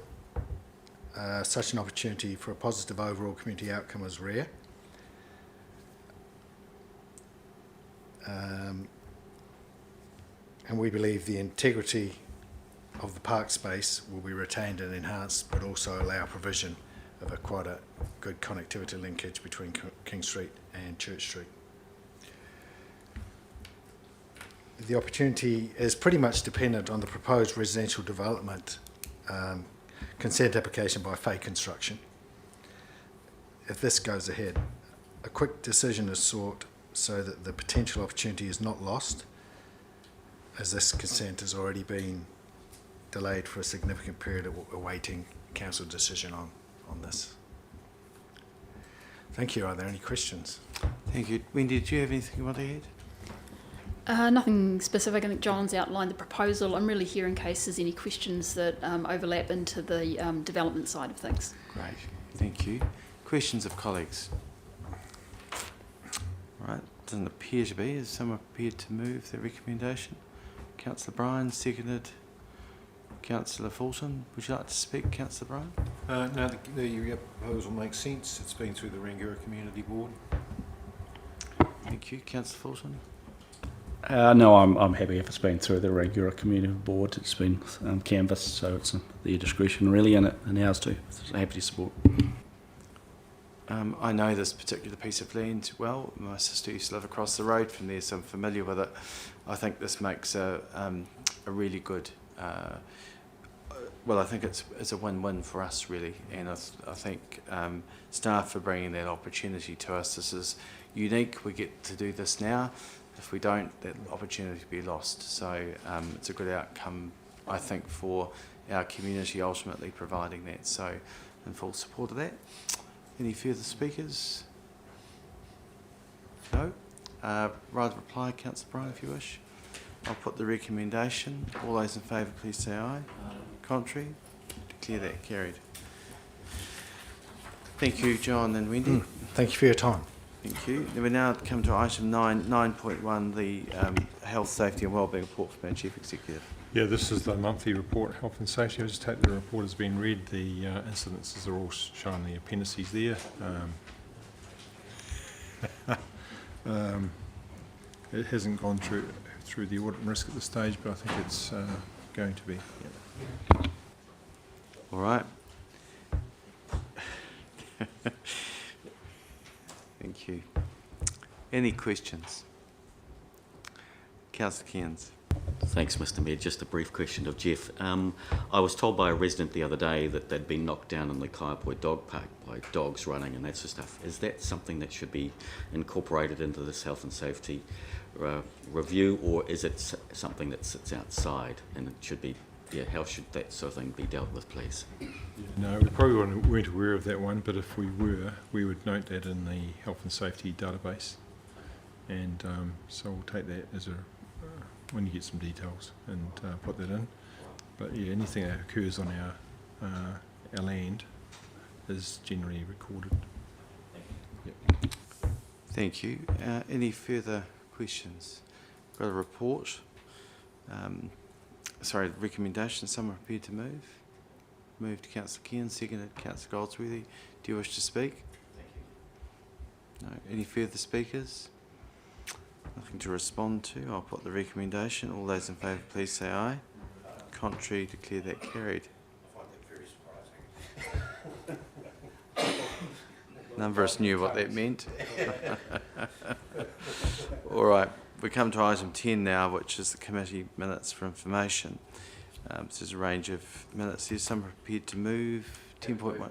Such an opportunity for a positive overall community outcome is rare. And we believe the integrity of the park space will be retained and enhanced, but also allow provision of quite a good connectivity linkage between King Street and Church Street. The opportunity is pretty much dependent on the proposed residential development consent application by Fay Construction. If this goes ahead, a quick decision is sought so that the potential opportunity is not lost, as this consent has already been delayed for a significant period awaiting council decision on this. Thank you. Are there any questions? Thank you. Wendy, did you have anything you want to add? Nothing specific. I think John's outlined the proposal. I'm really here in case there's any questions that overlap into the development side of things. Great, thank you. Questions of colleagues? Right, doesn't appear to be. Is someone prepared to move the recommendation? Councillor Bryan, seconded. Councillor Fulton, would you like to speak, Councillor Bryan? No, the proposal makes sense. It's been through the Rangiora Community Board. Thank you. Councillor Fulton? No, I'm happy if it's been through the Rangiora Community Board. It's been canvassed, so it's their discretion really, and ours too. So happy to support. I know this particular piece of land well. My sister used to live across the road from there, so I'm familiar with it. I think this makes a really good well, I think it's a win-win for us really, and I think staff for bringing that opportunity to us. This is unique. We get to do this now. If we don't, that opportunity will be lost. So it's a good outcome, I think, for our community ultimately providing that. So in full support of that. Any further speakers? No? Rather reply, Councillor Bryan, if you wish. I'll put the recommendation. All those in favour, please say aye. Contrary? Declare that carried. Thank you, John and Wendy. Thank you for your time. Thank you. Then we now come to item 9.1, the Health, Safety and Wellbeing Report from our Chief Executive. Yeah, this is the monthly report, Health and Safety. I'll just take the report has been read. The incidences are all shown in the appendices there. It hasn't gone through the audit and risk at this stage, but I think it's going to be. Yeah. All right. Thank you. Any questions? Councillor Cairns. Thanks, Mr. Mayor. Just a brief question of Jeff. I was told by a resident the other day that they'd been knocked down in the Kaiapoi Dog Park by dogs running and that sort of stuff. Is that something that should be incorporated into this health and safety review, or is it something that sits outside and it should be, how should that sort of thing be dealt with, please? No, we probably weren't aware of that one, but if we were, we would note that in the health and safety database. And so we'll take that as a when you get some details and put that in. But yeah, anything that occurs on our land is generally recorded. Yep. Thank you. Any further questions? Got a report. Recommendation. Someone prepared to move? Moved Councillor Cairns, seconded Councillor Goldsworthy. Do you wish to speak? No. Any further speakers? Nothing to respond to. I'll put the recommendation. All those in favour, please say aye. Contrary, declare that carried. I find that very surprising. None of us knew what that meant. All right, we come to item 10 now, which is the committee minutes for information. So there's a range of minutes here. Some are prepared to move 10.1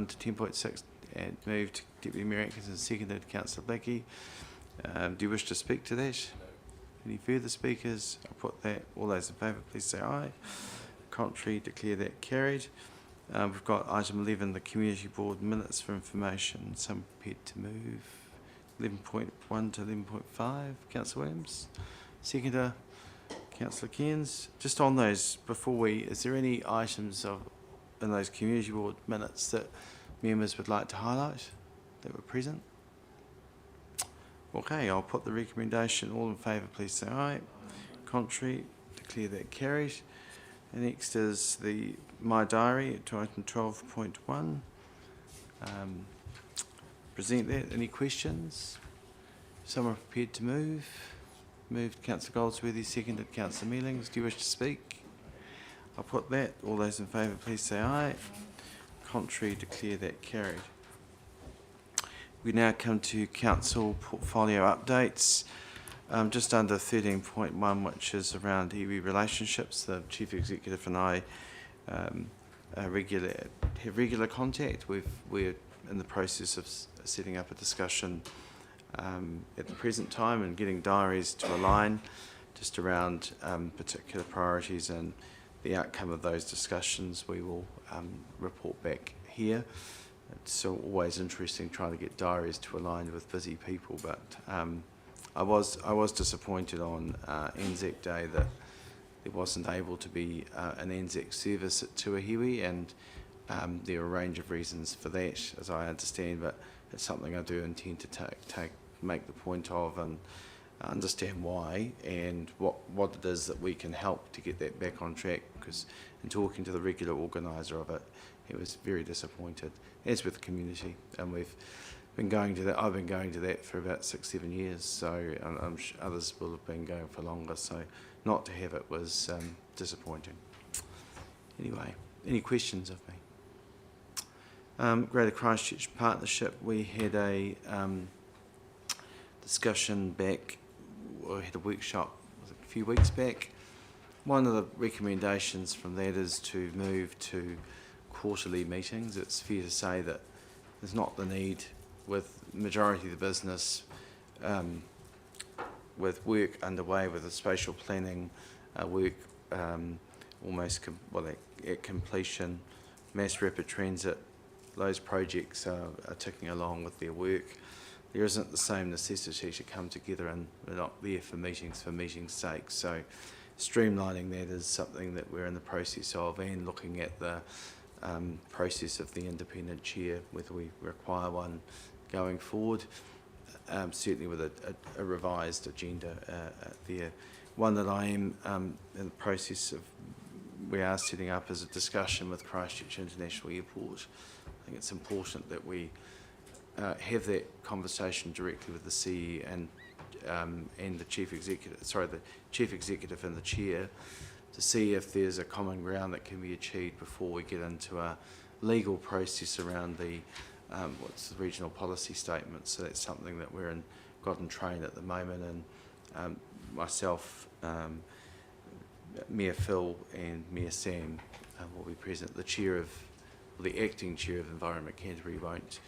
to 10.6 and moved Deputy Mayor Atkinson, seconded Councillor Blackie. Do you wish to speak to that? Any further speakers? I'll put that. All those in favour, please say aye. Contrary, declare that carried. We've got item 11, the Community Board minutes for information. Some prepared to move 11.1 to 11.5. Councillor Williams. Seconder, Councillor Cairns. Just on those, is there any items in those Community Board minutes that members would like to highlight that were present? Okay, I'll put the recommendation. All in favour, please say aye. Contrary, declare that carried. And next is my diary to item 12.1. Present that. Any questions? Someone prepared to move? Moved Councillor Goldsworthy, seconded Councillor Mealings. Do you wish to speak? I'll put that. All those in favour, please say aye. Contrary, declare that carried. We now come to council portfolio updates. Just under 13.1, which is around iwi relationships. The Chief Executive and I have regular contact. We're in the process of setting up a discussion at the present time and getting diaries to align just around particular priorities, and the outcome of those discussions we will report back here. It's always interesting trying to get diaries to align with busy people, but I was disappointed on Anzac Day that there wasn't able to be an Anzac service at Tuahiwi, and there are a range of reasons for that, as I understand, but it's something I do intend to make the point of and understand why and what it is that we can help to get that back on track, because in talking to the regular organiser of it, he was very disappointed, as with the community, and we've been going to that. I've been going to that for about 6-7 years, so I'm sure others will have been going for longer, so not to have it was disappointing. Anyway, any questions of me? Greater Christchurch Partnership, we had a discussion back, we had a workshop a few weeks back. One of the recommendations from that is to move to quarterly meetings. It's fair to say that there's not the need, with the majority of the business, with work underway with the spatial planning work at completion, mass rapid transit, those projects are ticking along with their work. There isn't the same necessity to come together, and we're not there for meetings' sake. So streamlining that is something that we're in the process of, and looking at the process of the independent chair, whether we require one going forward, certainly with a revised agenda there. One that I am in the process of, we are setting up as a discussion with Christchurch International Airport. I think it's important that we have that conversation directly with the CE and the chief executive and the chair, to see if there's a common ground that can be achieved before we get into a legal process around the what's the regional policy statement. So that's something that we're got in train at the moment, and myself, Mayor Phil and Mayor Sam will be present. The acting chair of Environment Canterbury won't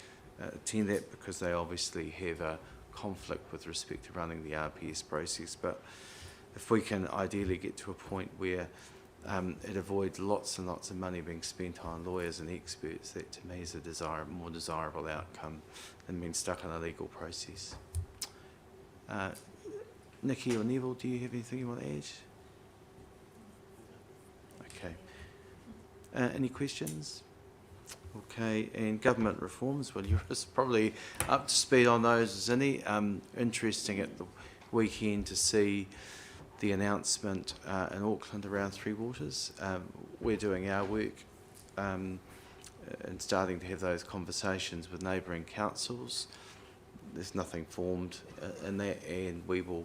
attend that because they obviously have a conflict with respect to running the RPS process. But if we can ideally get to a point where it avoids lots and lots of money being spent on lawyers and experts, that to me is a more desirable outcome than being stuck in a legal process. Nikki or Neville, do you have anything you want to add? Okay. Any questions? Okay, and government reforms, well, you're probably up to speed on those as any. Interesting at the weekend to see the announcement in Auckland around Three Waters. We're doing our work and starting to have those conversations with neighbouring councils. There's nothing formed in that, and we will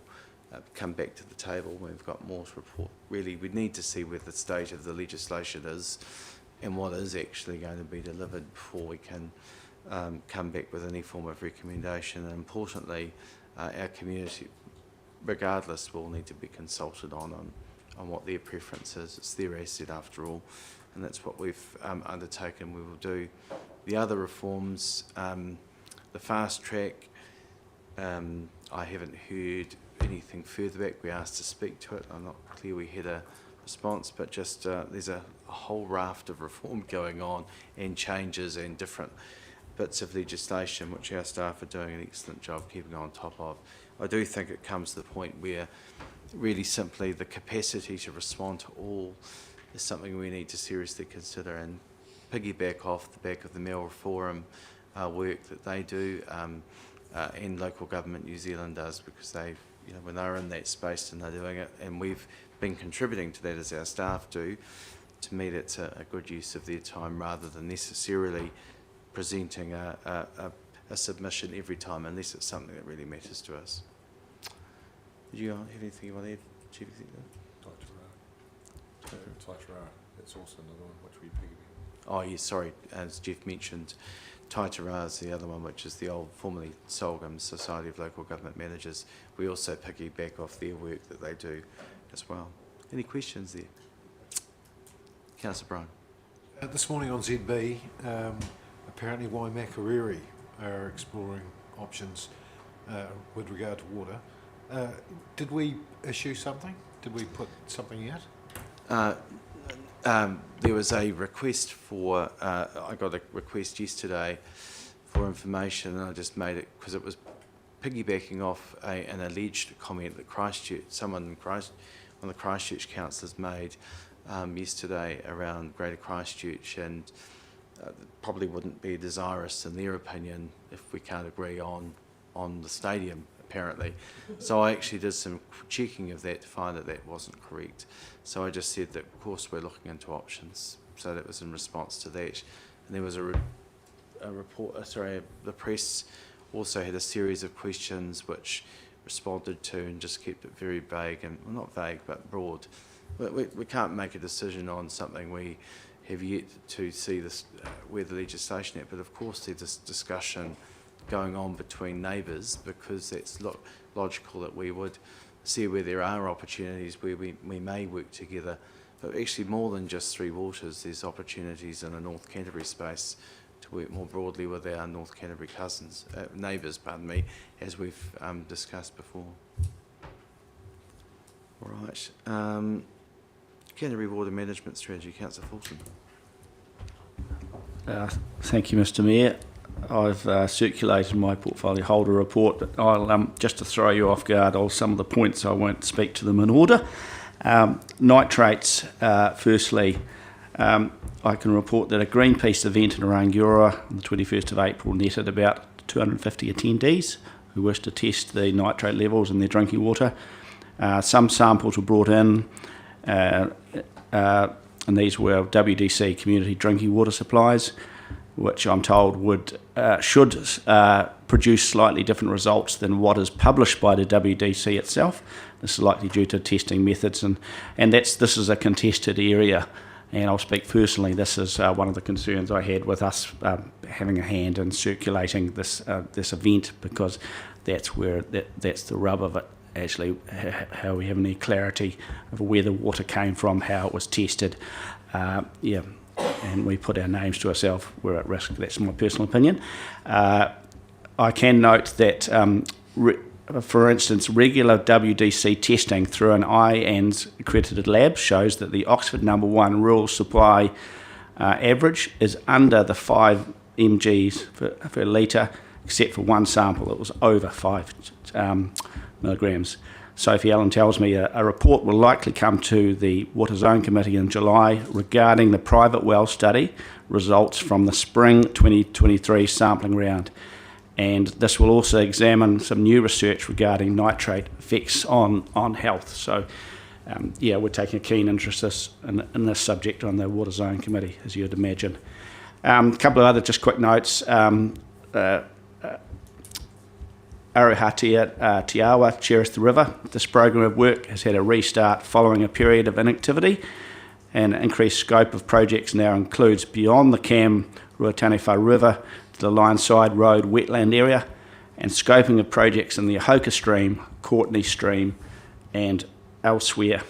come back to the table when we've got more to report. Really, we need to see where the state of the legislation is and what is actually going to be delivered before we can come back with any form of recommendation. And importantly, our community, regardless, will need to be consulted on what their preference is. It's their asset after all, and that's what we've undertaken. We will do. The other reforms, the fast track, I haven't heard anything further back. We asked to speak to it. I'm not clear we had a response, but just there's a whole raft of reform going on and changes and different bits of legislation which our staff are doing an excellent job keeping on top of. I do think it comes to the point where really simply the capacity to respond to all is something we need to seriously consider and piggyback off the back of the Mayoral Forum work that they do and Local Government New Zealand does, because they, when they're in that space and they're doing it, and we've been contributing to that as our staff do. To me, that's a good use of their time rather than necessarily presenting a submission every time, unless it's something that really matters to us. Do you have anything you want to add, Chief Executive? Taitara, that's also another one which we piggyback. Oh yes, sorry, as Jeff mentioned, Taitara is the other one, which is the old, formerly Solgum Society of Local Government Managers. We also piggyback off their work that they do as well. Any questions there? Councillor Bryan. This morning on ZB, apparently waimakariri are exploring options with regard to water. Did we issue something? Did we put something out? There was a request for, I got a request yesterday for information, and I just made it because it was piggybacking off an alleged comment that one of the Christchurch councillors made yesterday around Greater Christchurch, and probably wouldn't be desirous in their opinion if we can't agree on the stadium, apparently. So I actually did some checking of that to find that wasn't correct. So I just said that of course we're looking into options. So that was in response to that. And there was a report, the press also had a series of questions which responded to and just kept it very vague, and well, not vague but broad. We can't make a decision on something we have yet to see this where the legislation at, but of course there's this discussion going on between neighbours, because that's logical that we would see where there are opportunities where we may work together. But actually more than just Three Waters, there's opportunities in the North Canterbury space to work more broadly with our North Canterbury neighbours, as we've discussed before. All right. Canterbury Water Management Strategy, Councillor Fulton. Thank you, Mr Mayor. I've circulated my portfolio holder report, but I'll just to throw you off guard on some of the points, I won't speak to them in order. Nitrates, firstly, I can report that a Greenpeace event in Rangiora on the 21st of April netted about 250 attendees who wished to test the nitrate levels in their drinking water. Some samples were brought in, and these were WDC community drinking water supplies, which I'm told should produce slightly different results than what is published by the WDC itself. This is likely due to testing methods, and this is a contested area. And I'll speak personally, this is one of the concerns I had with us having a hand in circulating this event, because that's the rub of it. actually how we have any clarity of where the water came from, how it was tested. And we put our names to ourselves, we're at risk. That's my personal opinion. I can note that, for instance, regular WDC testing through an IANZ accredited lab shows that the Oxford No. 1 rural supply average is under the 5 mgs per litre, except for one sample that was over 5 milligrams. Sophie Allen tells me a report will likely come to the Water Zone Committee in July regarding the private well study results from the spring 2023 sampling round. And this will also examine some new research regarding nitrate effects on health. So, we're taking a keen interest in this subject on the Water Zone Committee, as you'd imagine. A couple of other just quick notes. Arohatia Te Awa, Cherish the River. This program of work has had a restart following a period of inactivity, and increased scope of projects now includes beyond the Cam Ruataniwha River to the Lineside Road wetland area, and scoping of projects in the Ahoka Stream, Courtney Stream, and elsewhere.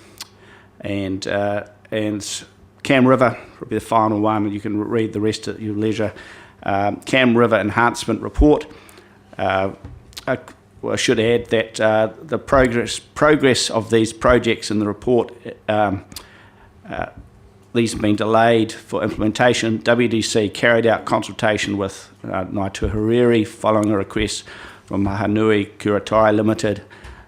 And Cam River will be the final one. You can read the rest at your leisure. Cam River Enhancement Report. I should add that the progress of these projects in the report, these have been delayed for implementation. WDC carried out consultation with Ngāi Tuhariri following a request from Mahanui Kuratai Limited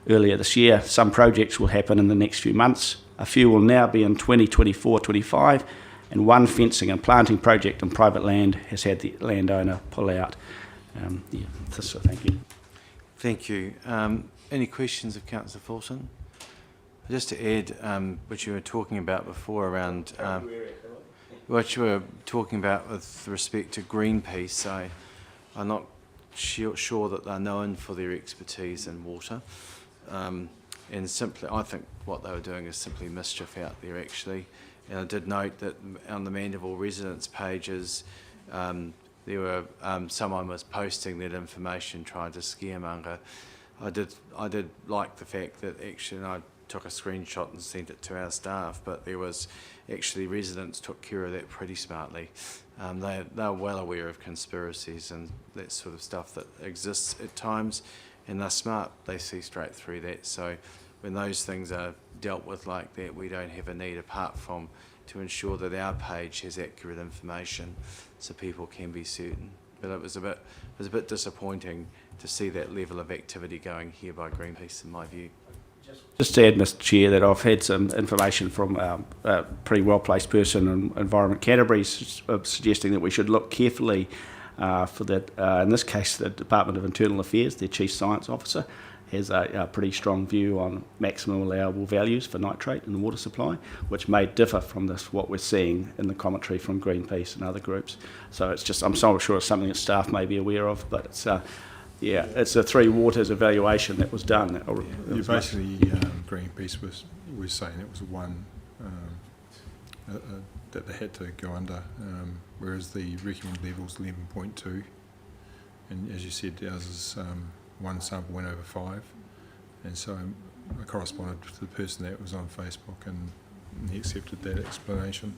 earlier this year. Some projects will happen in the next few months. A few will now be in 2024-25, and one fencing and planting project on private land has had the landowner pull out. So thank you. Thank you. Any questions of Councillor Fulton? Just to add, what you were talking about before around what you were talking about with respect to Greenpeace, I'm not sure that they're known for their expertise in water. And simply, I think what they were doing is simply mischief out there, actually. And I did note that on the Mandeville residents' pages, there were someone was posting that information, trying to scaremonger. I did like the fact that actually, and I took a screenshot and sent it to our staff, but there was actually residents took care of that pretty smartly. They're well aware of conspiracies and that sort of stuff that exists at times, and they're smart. They see straight through that. So when those things are dealt with like that, we don't have a need apart from to ensure that our page has accurate information so people can be certain. But it was a bit disappointing to see that level of activity going here by Greenpeace, in my view. Just to add, Mr. Chair, that I've had some information from a pretty well-placed person in Environment Canterbury suggesting that we should look carefully for that. In this case, the Department of Internal Affairs, their Chief Science Officer, has a pretty strong view on maximum allowable values for nitrate in the water supply, which may differ from what we're seeing in the commentary from Greenpeace and other groups. So it's just, I'm so sure it's something that staff may be aware of, but it's it's a Three Waters evaluation that was done. Basically, Greenpeace was saying it was one that they had to go under, whereas the recommended level is 11.2, and as you said, ours is one sample went over 5, and so I corresponded to the person that was on Facebook, and he accepted that explanation.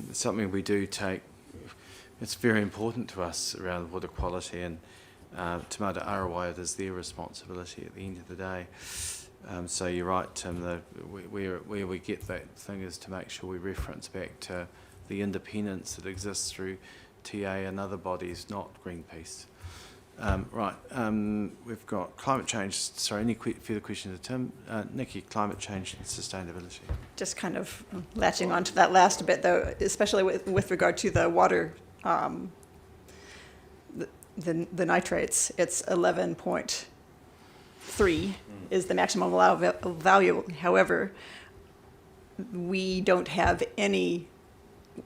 It's something we do take. It's very important to us around water quality, and Te Mata Arawai, it is their responsibility at the end of the day. So you're right, Tim, where we get that thing is to make sure we reference back to the independence that exists through TA and other bodies, not Greenpeace. We've got climate change. Sorry, any further questions to Tim? Nikki, climate change and sustainability. Just kind of latching on to that last bit, though, especially with regard to the water, the nitrates, it's 11.3 is the maximum allowable value. However, we don't have any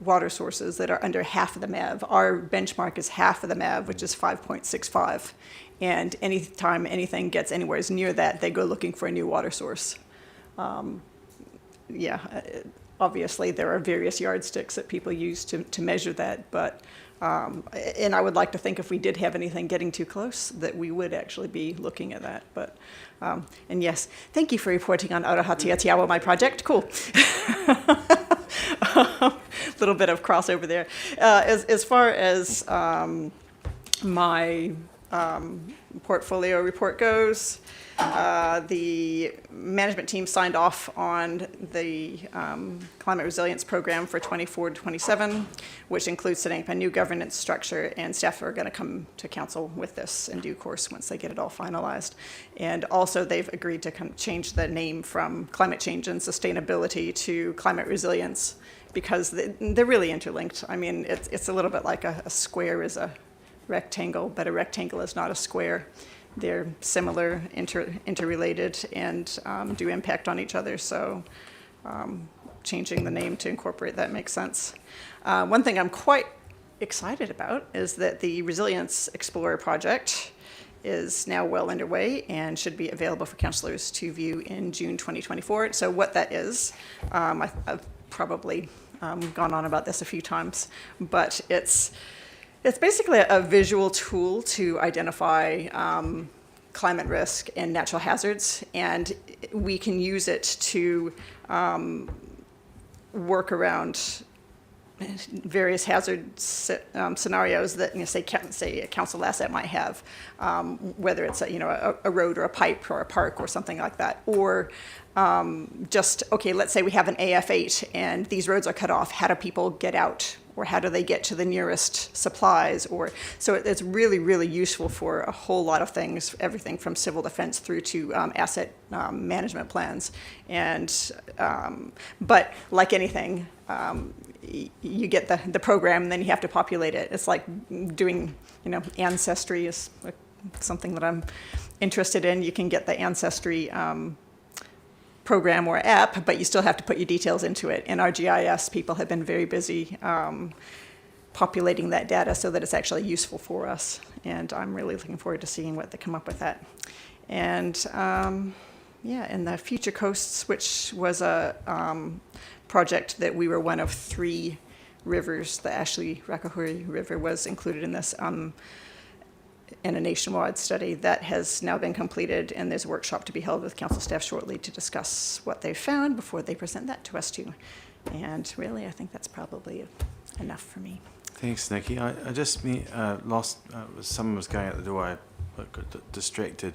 water sources that are under half of the MAV. Our benchmark is half of the MAV, which is 5.65. And anytime anything gets anywhere near that, they go looking for a new water source. Obviously there are various yardsticks that people use to measure that, but And I would like to think if we did have anything getting too close, that we would actually be looking at that. But, and yes, thank you for reporting on Arohatia Te Awa, my project. Cool. Little bit of crossover there. As far as my portfolio report goes, the management team signed off on the climate resilience program for 24 to 27, which includes setting up a new governance structure, and staff are going to come to council with this in due course once they get it all finalized. And also they've agreed to change the name from climate change and sustainability to climate resilience, because they're really interlinked. I mean, it's a little bit like a square is a rectangle, but a rectangle is not a square. They're similar, interrelated, and do impact on each other. So changing the name to incorporate that makes sense. One thing I'm quite excited about is that the Resilience Explorer project is now well underway and should be available for councillors to view in June 2024. So what that is, I've probably gone on about this a few times, but it's basically a visual tool to identify climate risk and natural hazards, and we can use it to work around various hazard scenarios that, say a council asset might have, whether it's a road or a pipe or a park or something like that, or let's say we have an AF8 and these roads are cut off. How do people get out? Or how do they get to the nearest supplies? So it's really, really useful for a whole lot of things, everything from civil defense through to asset management plans. And but like anything, you get the program, and then you have to populate it. It's like doing, Ancestry is something that I'm interested in. You can get the Ancestry program or app, but you still have to put your details into it. And our GIS people have been very busy populating that data so that it's actually useful for us. And I'm really looking forward to seeing what they come up with that. And and the Future Coasts, which was a project that we were one of 3 rivers, the Ashley Rakahuri River was included in this in a nationwide study that has now been completed, and there's a workshop to be held with council staff shortly to discuss what they found before they present that to us too. And really, I think that's probably enough for me. Thanks, Nikki. I just lost, someone was going out the door, I got distracted.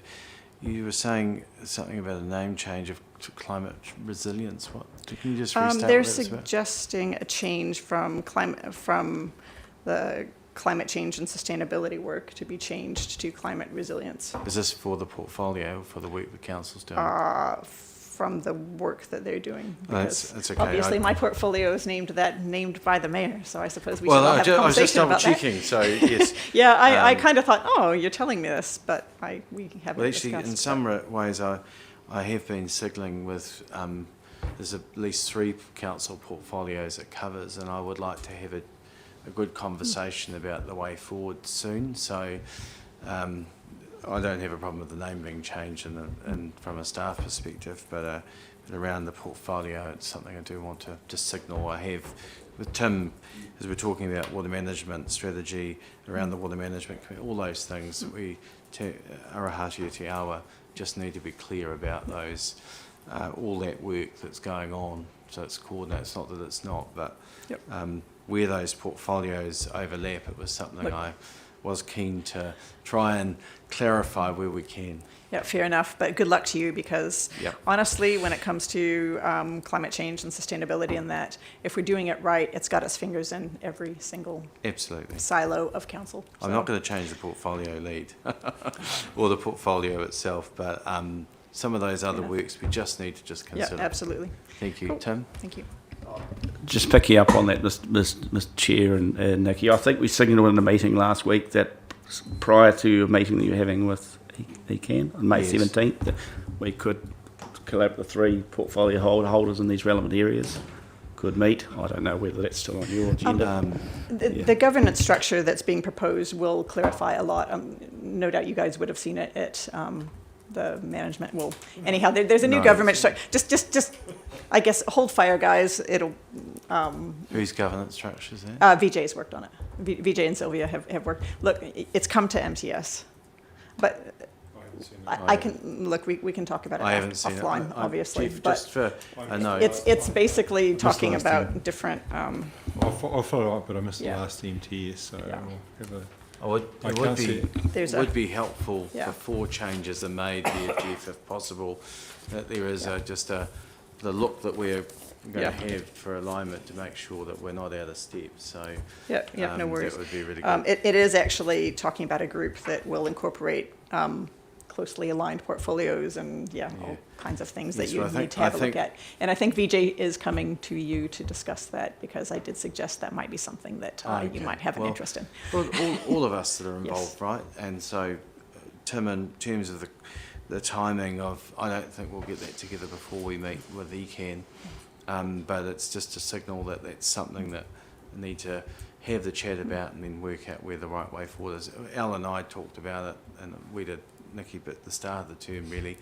You were saying something about a name change to climate resilience. What? Can you just restate they're what that's about? suggesting a change from the climate change and sustainability work to be changed to climate resilience. Is this for the portfolio or for the work the council's doing? From the work that they're doing. That's okay. Obviously, my portfolio is named by the mayor, so I suppose we should all have a conversation about that. I was just double checking, so yes. Yeah, I kind of thought, oh, you're telling me this, but we haven't Well, actually, discussed. in some ways, I have been signalling with, there's at least 3 council portfolios it covers, and I would like to have a good conversation about the way forward soon. So I don't have a problem with the name being changed and from a staff perspective, but around the portfolio, it's something I do want to just signal. I have with Tim, as we're talking about water management strategy, around the water management committee, all those things, Arohatia Te Awa just need to be clear about those, all that work that's going on, so it's coordinated. It's not that it's not, but where those portfolios overlap, it was something I was keen to try and clarify where we can. Yeah, fair enough, but good luck to you, because honestly, when it comes to climate change and sustainability and that, if we're doing it right, it's got its fingers in every single silo of council. I'm not going to change the portfolio lead or the portfolio itself, but some of those other works we just need to just consider. Yeah, absolutely. Thank you. Cool. Tim? Thank you. Just picking up on that, Mr. Chair and Nikki, I think we signalled in the meeting last week that prior to a meeting that you're having with ECAN on May 17th, that we could collab the 3 portfolio holders in these relevant areas could meet. I don't know whether that's still on your agenda. The governance structure that's being proposed will clarify a lot. No doubt you guys would have seen it at the management. Well, anyhow, there's a new government structure. Just I guess hold fire, guys. It'll. Whose governance structure is that? VJ's worked on it. VJ and Sylvia have worked. Look, it's come to MTS, but I can look. We can talk about it I haven't seen offline, it. obviously. Chief, but just for I know it's basically talking last about year. different. I'll follow up, but I missed Yeah. the last MTS, so Yeah. I'll have a... There's would be helpful Yeah. before changes are made there, Jeff, if possible, that there is the look that we're going to have for alignment to make sure that we're not out of step. So no worries. That would be really good. It is actually talking about a group that will incorporate closely aligned portfolios and all kinds of things that you need to have a look at. And I think VJ is coming to you to discuss that, because I did suggest that might be something that you might have an interest in. Well, all of us that are involved, right? And so, Tim, in terms of the timing of, I don't think we'll get that together before we meet with ECAN, but it's just a signal that that's something that we need to have the chat about and then work out where the right way forward is. Al and I talked about it, and we did, Nikki, but at the start of the term, really.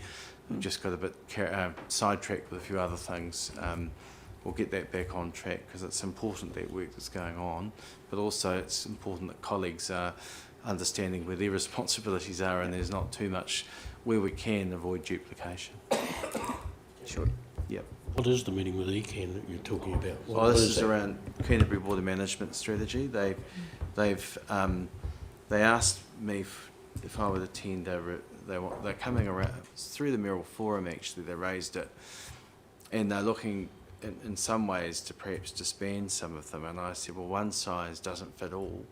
We've just got a bit sidetracked with a few other things. We'll get that back on track, because it's important that work that's going on, but also it's important that colleagues are understanding where their responsibilities are, and there's not too much where we can avoid duplication. Sure. Yep. What is the meeting with ECAN that you're talking about? Well, this is around Canterbury Border Management Strategy. They asked me if I would attend. They're coming around through the Merrill Forum. Actually, they raised it, and they're looking in some ways to perhaps disband some of them. And I said, well, one size doesn't fit all,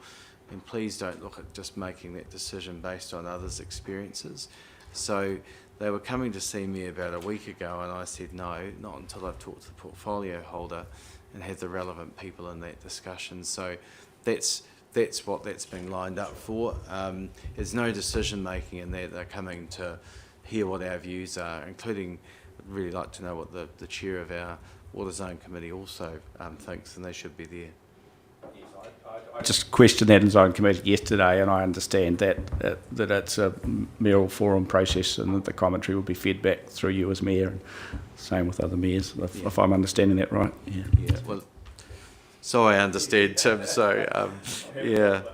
and please don't look at just making that decision based on others' experiences. So they were coming to see me about a week ago, and I said no, not until I've talked to the portfolio holder and had the relevant people in that discussion. So that's what that's been lined up for. There's no decision making in there. They're coming to hear what our views are, including, I'd really like to know what the chair of our Water Zone Committee also thinks, and they should be there. I just questioned that in Zone Committee yesterday, and I understand that it's a mayoral forum process, and that the commentary will be fed back through you as mayor, and same with other mayors, if I'm understanding that right. Yeah. Well, so I understand, Tim. So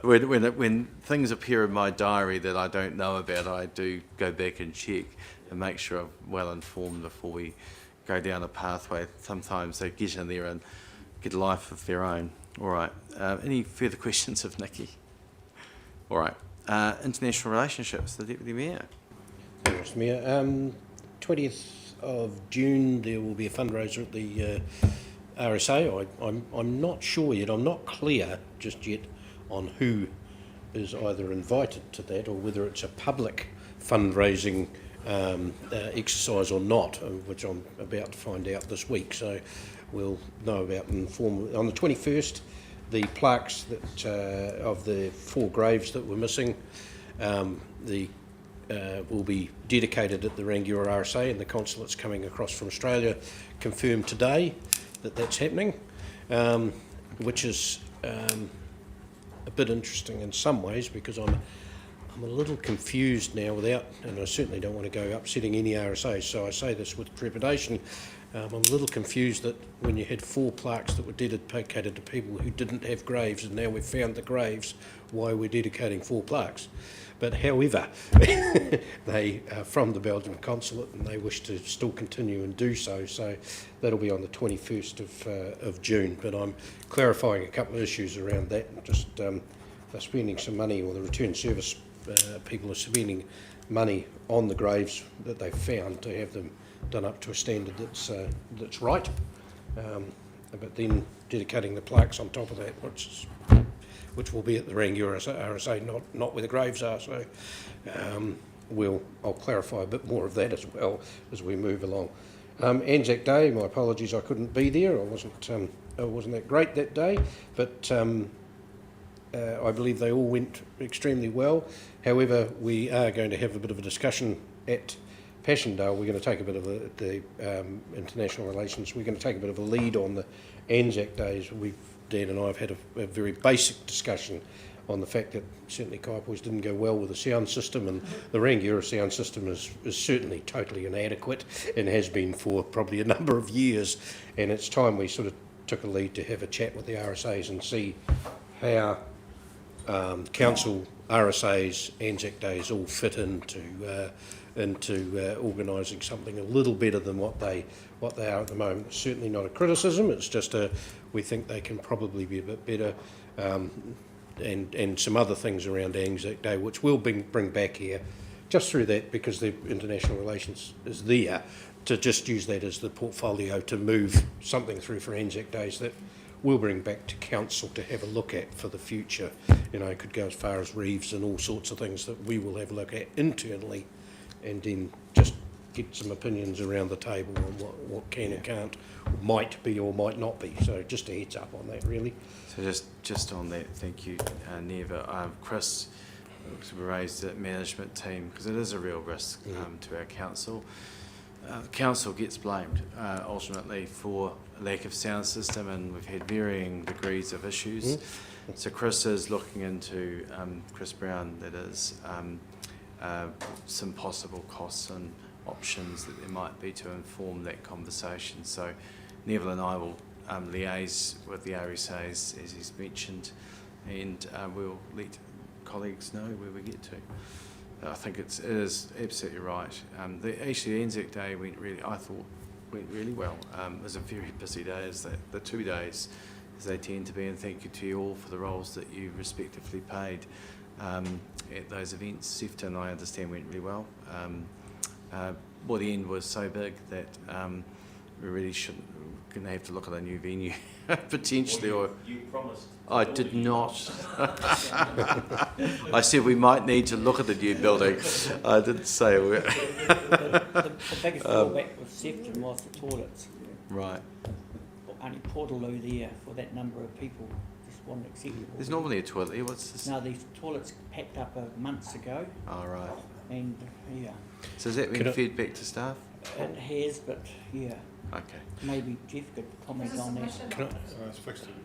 when things appear in my diary that I don't know about, I do go back and check and make sure I'm well informed before we go down a pathway. Sometimes they get in there and get a life of their own. All right. Any further questions of Nikki? All right. International relationships, the Deputy Mayor. Thanks, Mayor. 20th of June, there will be a fundraiser at the RSA. I'm not sure yet. I'm not clear just yet on who is either invited to that or whether it's a public fundraising exercise or not, which I'm about to find out this week. So we'll know about on the 21st. The plaques that of the 4 graves that were missing will be dedicated at the Rangiora RSA, and the consulates coming across from Australia confirmed today that that's happening, which is a bit interesting in some ways, because I'm a little confused now and I certainly don't want to go upsetting any RSA, so I say this with trepidation. I'm a little confused that when you had 4 plaques that were dedicated to people who didn't have graves, and now we've found the graves, why we're dedicating 4 plaques. But however, they are from the Belgian consulate, and they wish to still continue and do so. So that'll be on the 21st of June. But I'm clarifying a couple of issues around that. Just they're spending some money, or the return service people are spending money on the graves that they've found to have them done up to a standard that's right. But then dedicating the plaques on top of that, which will be at the Rangiora RSA, not where the graves are. So I'll clarify a bit more of that as well as we move along. Anzac Day, my apologies, I couldn't be there. I wasn't that great that day, but I believe they all went extremely well. However, we are going to have a bit of a discussion at Passchendaele. We're going to take a bit of the international relations. We're going to take a bit of a lead on the Anzac Days. Dan and I have had a very basic discussion on the fact that certainly Kaipoi's didn't go well with the sound system, and the Rangiora sound system is certainly totally inadequate and has been for probably a number of years, and it's time we sort of took a lead to have a chat with the RSAs and see how council, RSAs, Anzac Days all fit into organising something a little better than what they are at the moment. It's certainly not a criticism, it's just we think they can probably be a bit better, and some other things around Anzac Day which we'll bring back here just through that, because the international relations is there, to just use that as the portfolio to move something through for Anzac Days that we'll bring back to council to have a look at for the future. You know, it could go as far as reefs and all sorts of things that we will have a look at internally, and then just get some opinions around the table on what can and can't, might be or might not be. So just a heads up on that, really. So just on that, thank you, Neva. Chris raised the management team, because it is a real risk to our council. The council gets blamed ultimately for a lack of sound system, and we've had varying degrees of issues. So Chris is looking into, Chris Brown, that is, some possible costs and options that there might be to inform that conversation. So Neville and I will liaise with the RSAs, as he's mentioned, and we'll let colleagues know where we get to. I think it is absolutely right. Actually, Anzac Day I thought went really well. It was a very busy day, as the 2 days, as they tend to be, and thank you to you all for the roles that you respectively played at those events. Sefton, I understand, went really well. Well, the end was so big that we really going to have to look at a new venue potentially. Or you promised. I did not. I said we might need to look at the new building. I didn't say we. The biggest drawback with Sefton was the toilets. Right. Only Portaloo there for that number of people just wasn't acceptable. There's normally a toilet here. What's this? No, these toilets packed up months ago. Oh, right. And yeah. So has that been fed back to staff? It has, but yeah. Okay. Maybe Jeff could comment on that. It's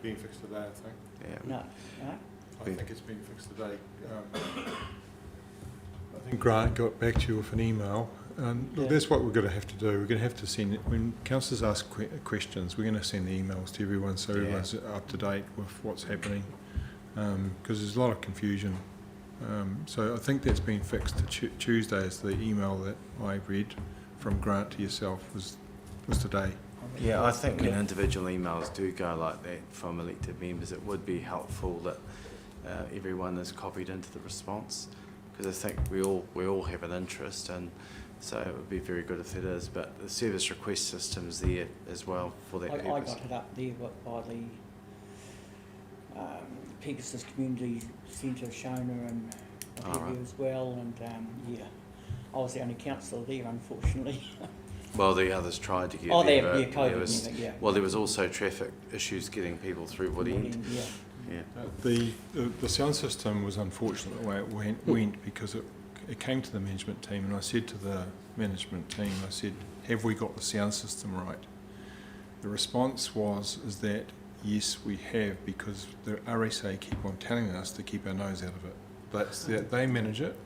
being fixed today, I think. Yeah. No. I think it's been fixed today. I think Grant got back to you with an email. Look, that's what we're going to have to do. We're going to have to send, when councillors ask questions, we're going to send the emails to everyone so everyone's up to date with what's happening, because there's a lot of confusion. So I think that's been fixed. Tuesday is the email that I read from Grant to yourself was today. Yeah, I think when individual emails do go like that from elected members, it would be helpful that everyone is copied into the response, because I think we all have an interest, and so it would be very good if it is. But the service request system's there as well for that purpose. I got it up there by the Pegasus Community Centre, Shona and what have you as well, and yeah, I was the only councillor there, unfortunately. Well, the others tried to get there, but COVID, there was, well, there was also traffic issues getting people through Wood End. The sound system was unfortunate the way it went because it came to the management team, and I said to the management team, I said, have we got the sound system right? The response is that yes, we have, because the RSA keep on telling us to keep our nose out of it. But they manage it,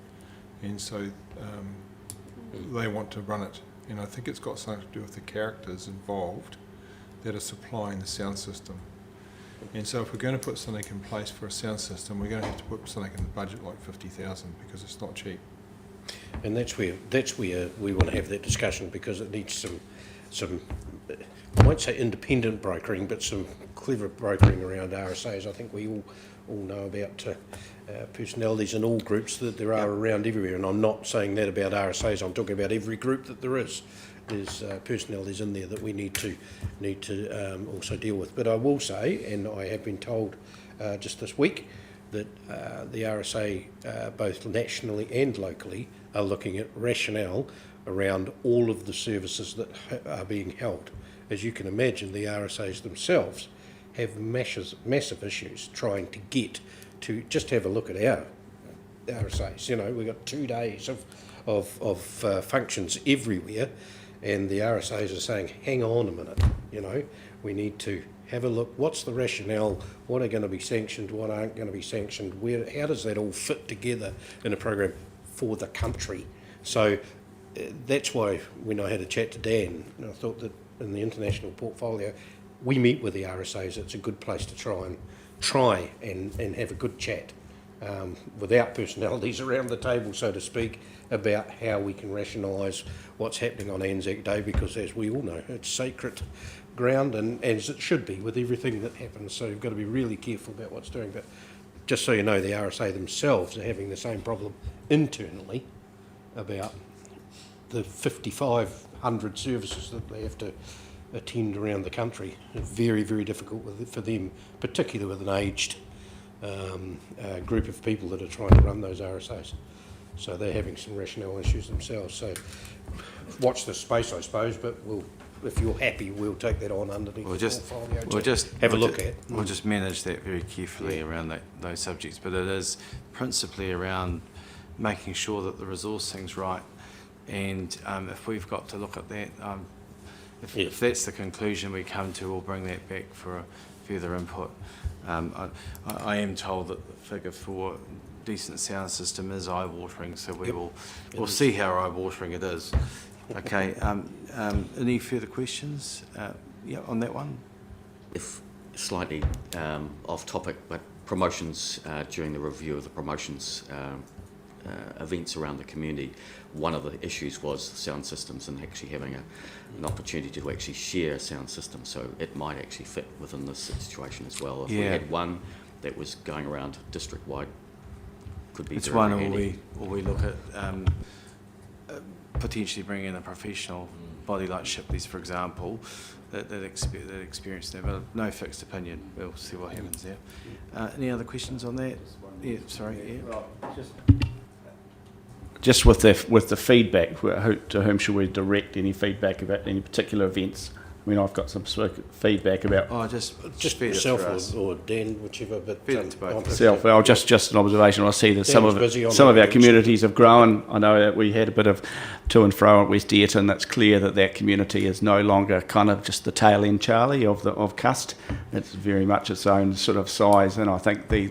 and so they want to run it. And I think it's got something to do with the characters involved that are supplying the sound system. And so if we're going to put something in place for a sound system, we're going to have to put something in the budget like 50,000, because it's not cheap. And that's where we want to have that discussion, because it needs some I won't say independent brokering, but some clever brokering around RSAs. I think we all know about personalities in all groups that there are around everywhere, and I'm not saying that about RSAs. I'm talking about every group that there is. There's personalities in there that we need to also deal with. But I will say, and I have been told just this week, that the RSA, both nationally and locally, are looking at rationale around all of the services that are being held. As you can imagine, the RSAs themselves have massive issues trying to get to just have a look at our RSAs. You know, we've got 2 days of functions everywhere, and the RSAs are saying, hang on a minute, you know, we need to have a look, what's the rationale, what are going to be sanctioned, what aren't going to be sanctioned, how does that all fit together in a program for the country? So that's why when I had a chat to Dan, I thought that in the international portfolio, we meet with the RSAs, it's a good place to try and have a good chat without personalities around the table, so to speak, about how we can rationalise what's happening on Anzac Day, because as we all know, it's sacred ground, and as it should be with everything that happens, so you've got to be really careful about what's doing. But just so you know, the RSA themselves are having the same problem internally about the 5,500 services that they have to attend around the country. Very, very difficult for them, particularly with an aged group of people that are trying to run those RSAs. So they're having some rationale issues themselves. So watch this space, I suppose, but if you're happy, we'll take that on underneath the portfolio have a look at. We'll just manage that very carefully around those subjects, but it is principally around making sure that the resourcing's right, and if we've got to look at that, if that's the conclusion we come to, we'll bring that back for further input. I am told that the figure for decent sound system is eye-watering, so we'll see how eye-watering it is. Okay. Any further questions? On that one. If slightly off topic, but promotions during the review of the promotions events around the community, one of the issues was sound systems and actually having an opportunity to actually share a sound system. So it might actually fit within this situation as well. If we had one that was going around district-wide, could be very handy. Or we look at potentially bringing in a professional body like Shipley's, for example, that experience there, but no fixed opinion. We'll see what happens there. Any other questions on that? Yeah, sorry. Yeah. Just with the feedback, to whom should we direct any feedback about any particular events? I mean, I've got some feedback about. Just yourself or Dan, whichever. But self. Well, just an observation. I see that some of our communities have grown. I know that we had a bit of to and fro at West Earton. That's clear that community is no longer kind of just the tail end Charlie of Cust. It's very much its own sort of size. And I think the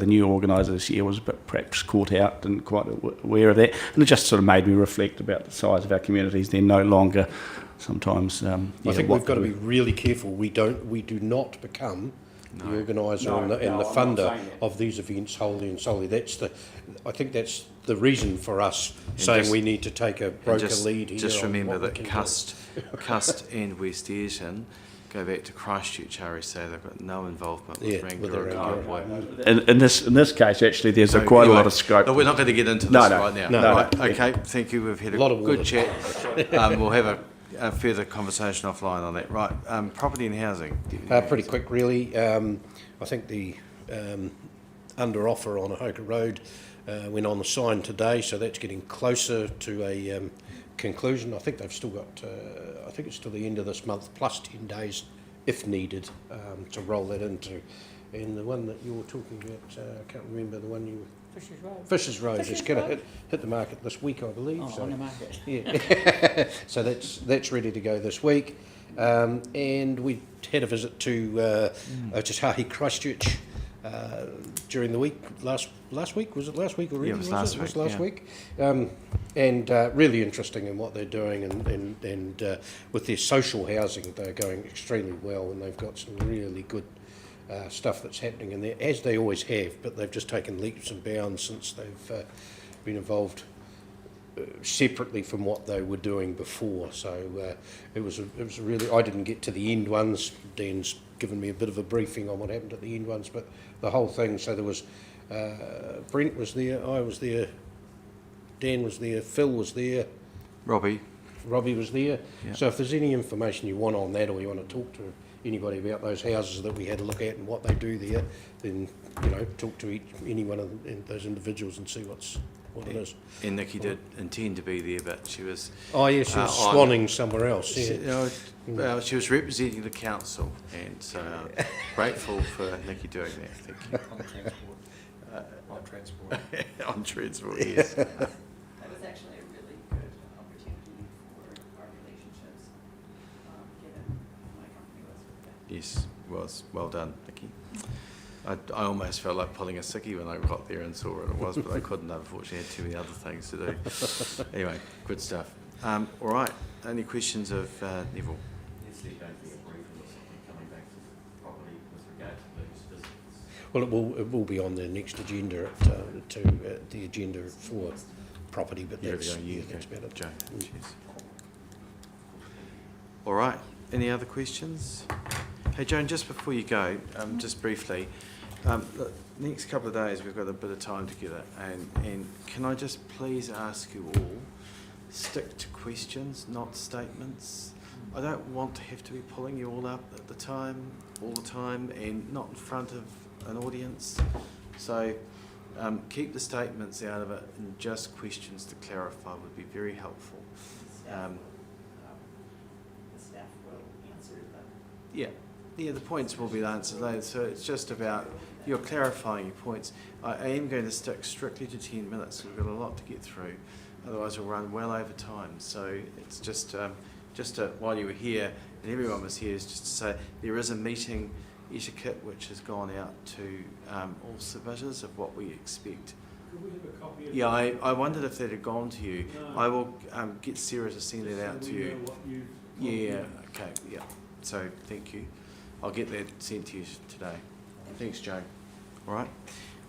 new organiser this year was a bit perhaps caught out, didn't quite aware of that, and it just sort of made me reflect about the size of our communities. They're no longer. Sometimes, I think we've got to be really careful. We do not become the organiser and the funder of these events wholly and solely. I think that's the reason for us saying we need to take a broker lead here. Just remember that Cust and West Earton go back to Christchurch RSA. They've got no involvement with Rangiora. In this case, actually, there's quite a lot of scope. But we're not going to get into this right now. Right. Okay, thank you. We've had a good chat. We'll have a further conversation offline on that. Right, property and housing. Pretty quick, really. I think the under offer on Ahoka Road went on the sign today, so that's getting closer to a conclusion. I think they've still got, I think it's till the end of this month, plus 10 days, if needed, to roll that into. And the one that you were talking about, I can't remember the one you... Fisher's Road is going to hit the market this week, I believe. On the market. Yeah. So that's ready to go this week. And we had a visit to Otautahi Christchurch during the week. Last week, was it last week already? Yeah, it was last week. It was last week. And really interesting in what they're doing, and with their social housing, they're going extremely well, and they've got some really good stuff that's happening in there, as they always have, but they've just taken leaps and bounds since they've been involved separately from what they were doing before. So it was really, I didn't get to the end ones. Dan's given me a bit of a briefing on what happened at the end ones, but the whole thing, so there was, Brent was there, I was there, Dan was there, Phil was there. Robbie was there. Yeah. So if there's any information you want on that, or you want to talk to anybody about those houses that we had a look at and what they do there, then talk to any one of those individuals and see what it is. And Nikki did intend to be there, but she was... Oh yeah, she was swanning somewhere else. Yeah. She was representing the council, and so grateful for Nikki doing that. Thank you. On transport. On transport, yes. That was actually a really good opportunity for our relationships, given my company was with them. Yes, was. Well done, Nikki. I almost felt like pulling a sickie when I got there and saw what it was, but I couldn't. Unfortunately, I had too many other things to do. Anyway, good stuff. All right. Any questions of Neville? Yes, there going to be a briefing or something coming back to the property with regard to those visits. Well, it will be on the next agenda, the agenda for property, but that's about it. Joe. Cheers. All right. Any other questions? Hey, Joan, just before you go, just briefly, the next couple of days we've got a bit of time together, and can I just please ask you all, stick to questions, not statements. I don't want to have to be pulling you all up at the time, all the time, and not in front of an audience. So keep the statements out of it, and just questions to clarify would be very helpful. The staff will answer them. Yeah, the points will be answered later, so it's just about you're clarifying your points. I am going to stick strictly to 10 minutes. We've got a lot to get through, otherwise we'll run well over time. So it's just while you were here and everyone was here, is just to say there is a meeting etiquette which has gone out to all submitters of what we expect. Could we have a copy of Yeah, I wondered if that had gone to you. No. I will get Sarah to send it out to you. Yeah, okay, yeah. So thank you. I'll get that sent to you today. Thanks, Joe. All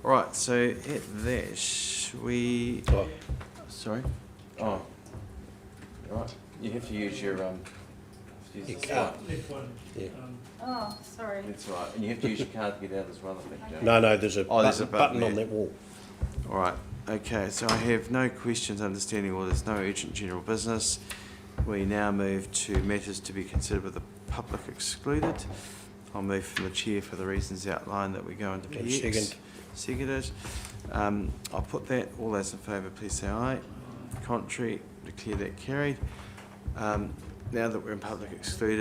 right. So at that, we. Oh. Sorry. Oh. All right. You have to use your Your card. Yeah. Oh, sorry. That's right. And you have to use your card to get out as well, I think, Joe. No, there's a button on there. that wall. All right. Okay. So I have no questions. Understanding well, there's no urgent general business. We now move to matters to be considered with the public excluded. I'll move from the chair for the reasons outlined that we go into PX. Seconded. I'll put that. All those in favour, please say aye. Contrary, declare that carried. Now that we're in public excluded.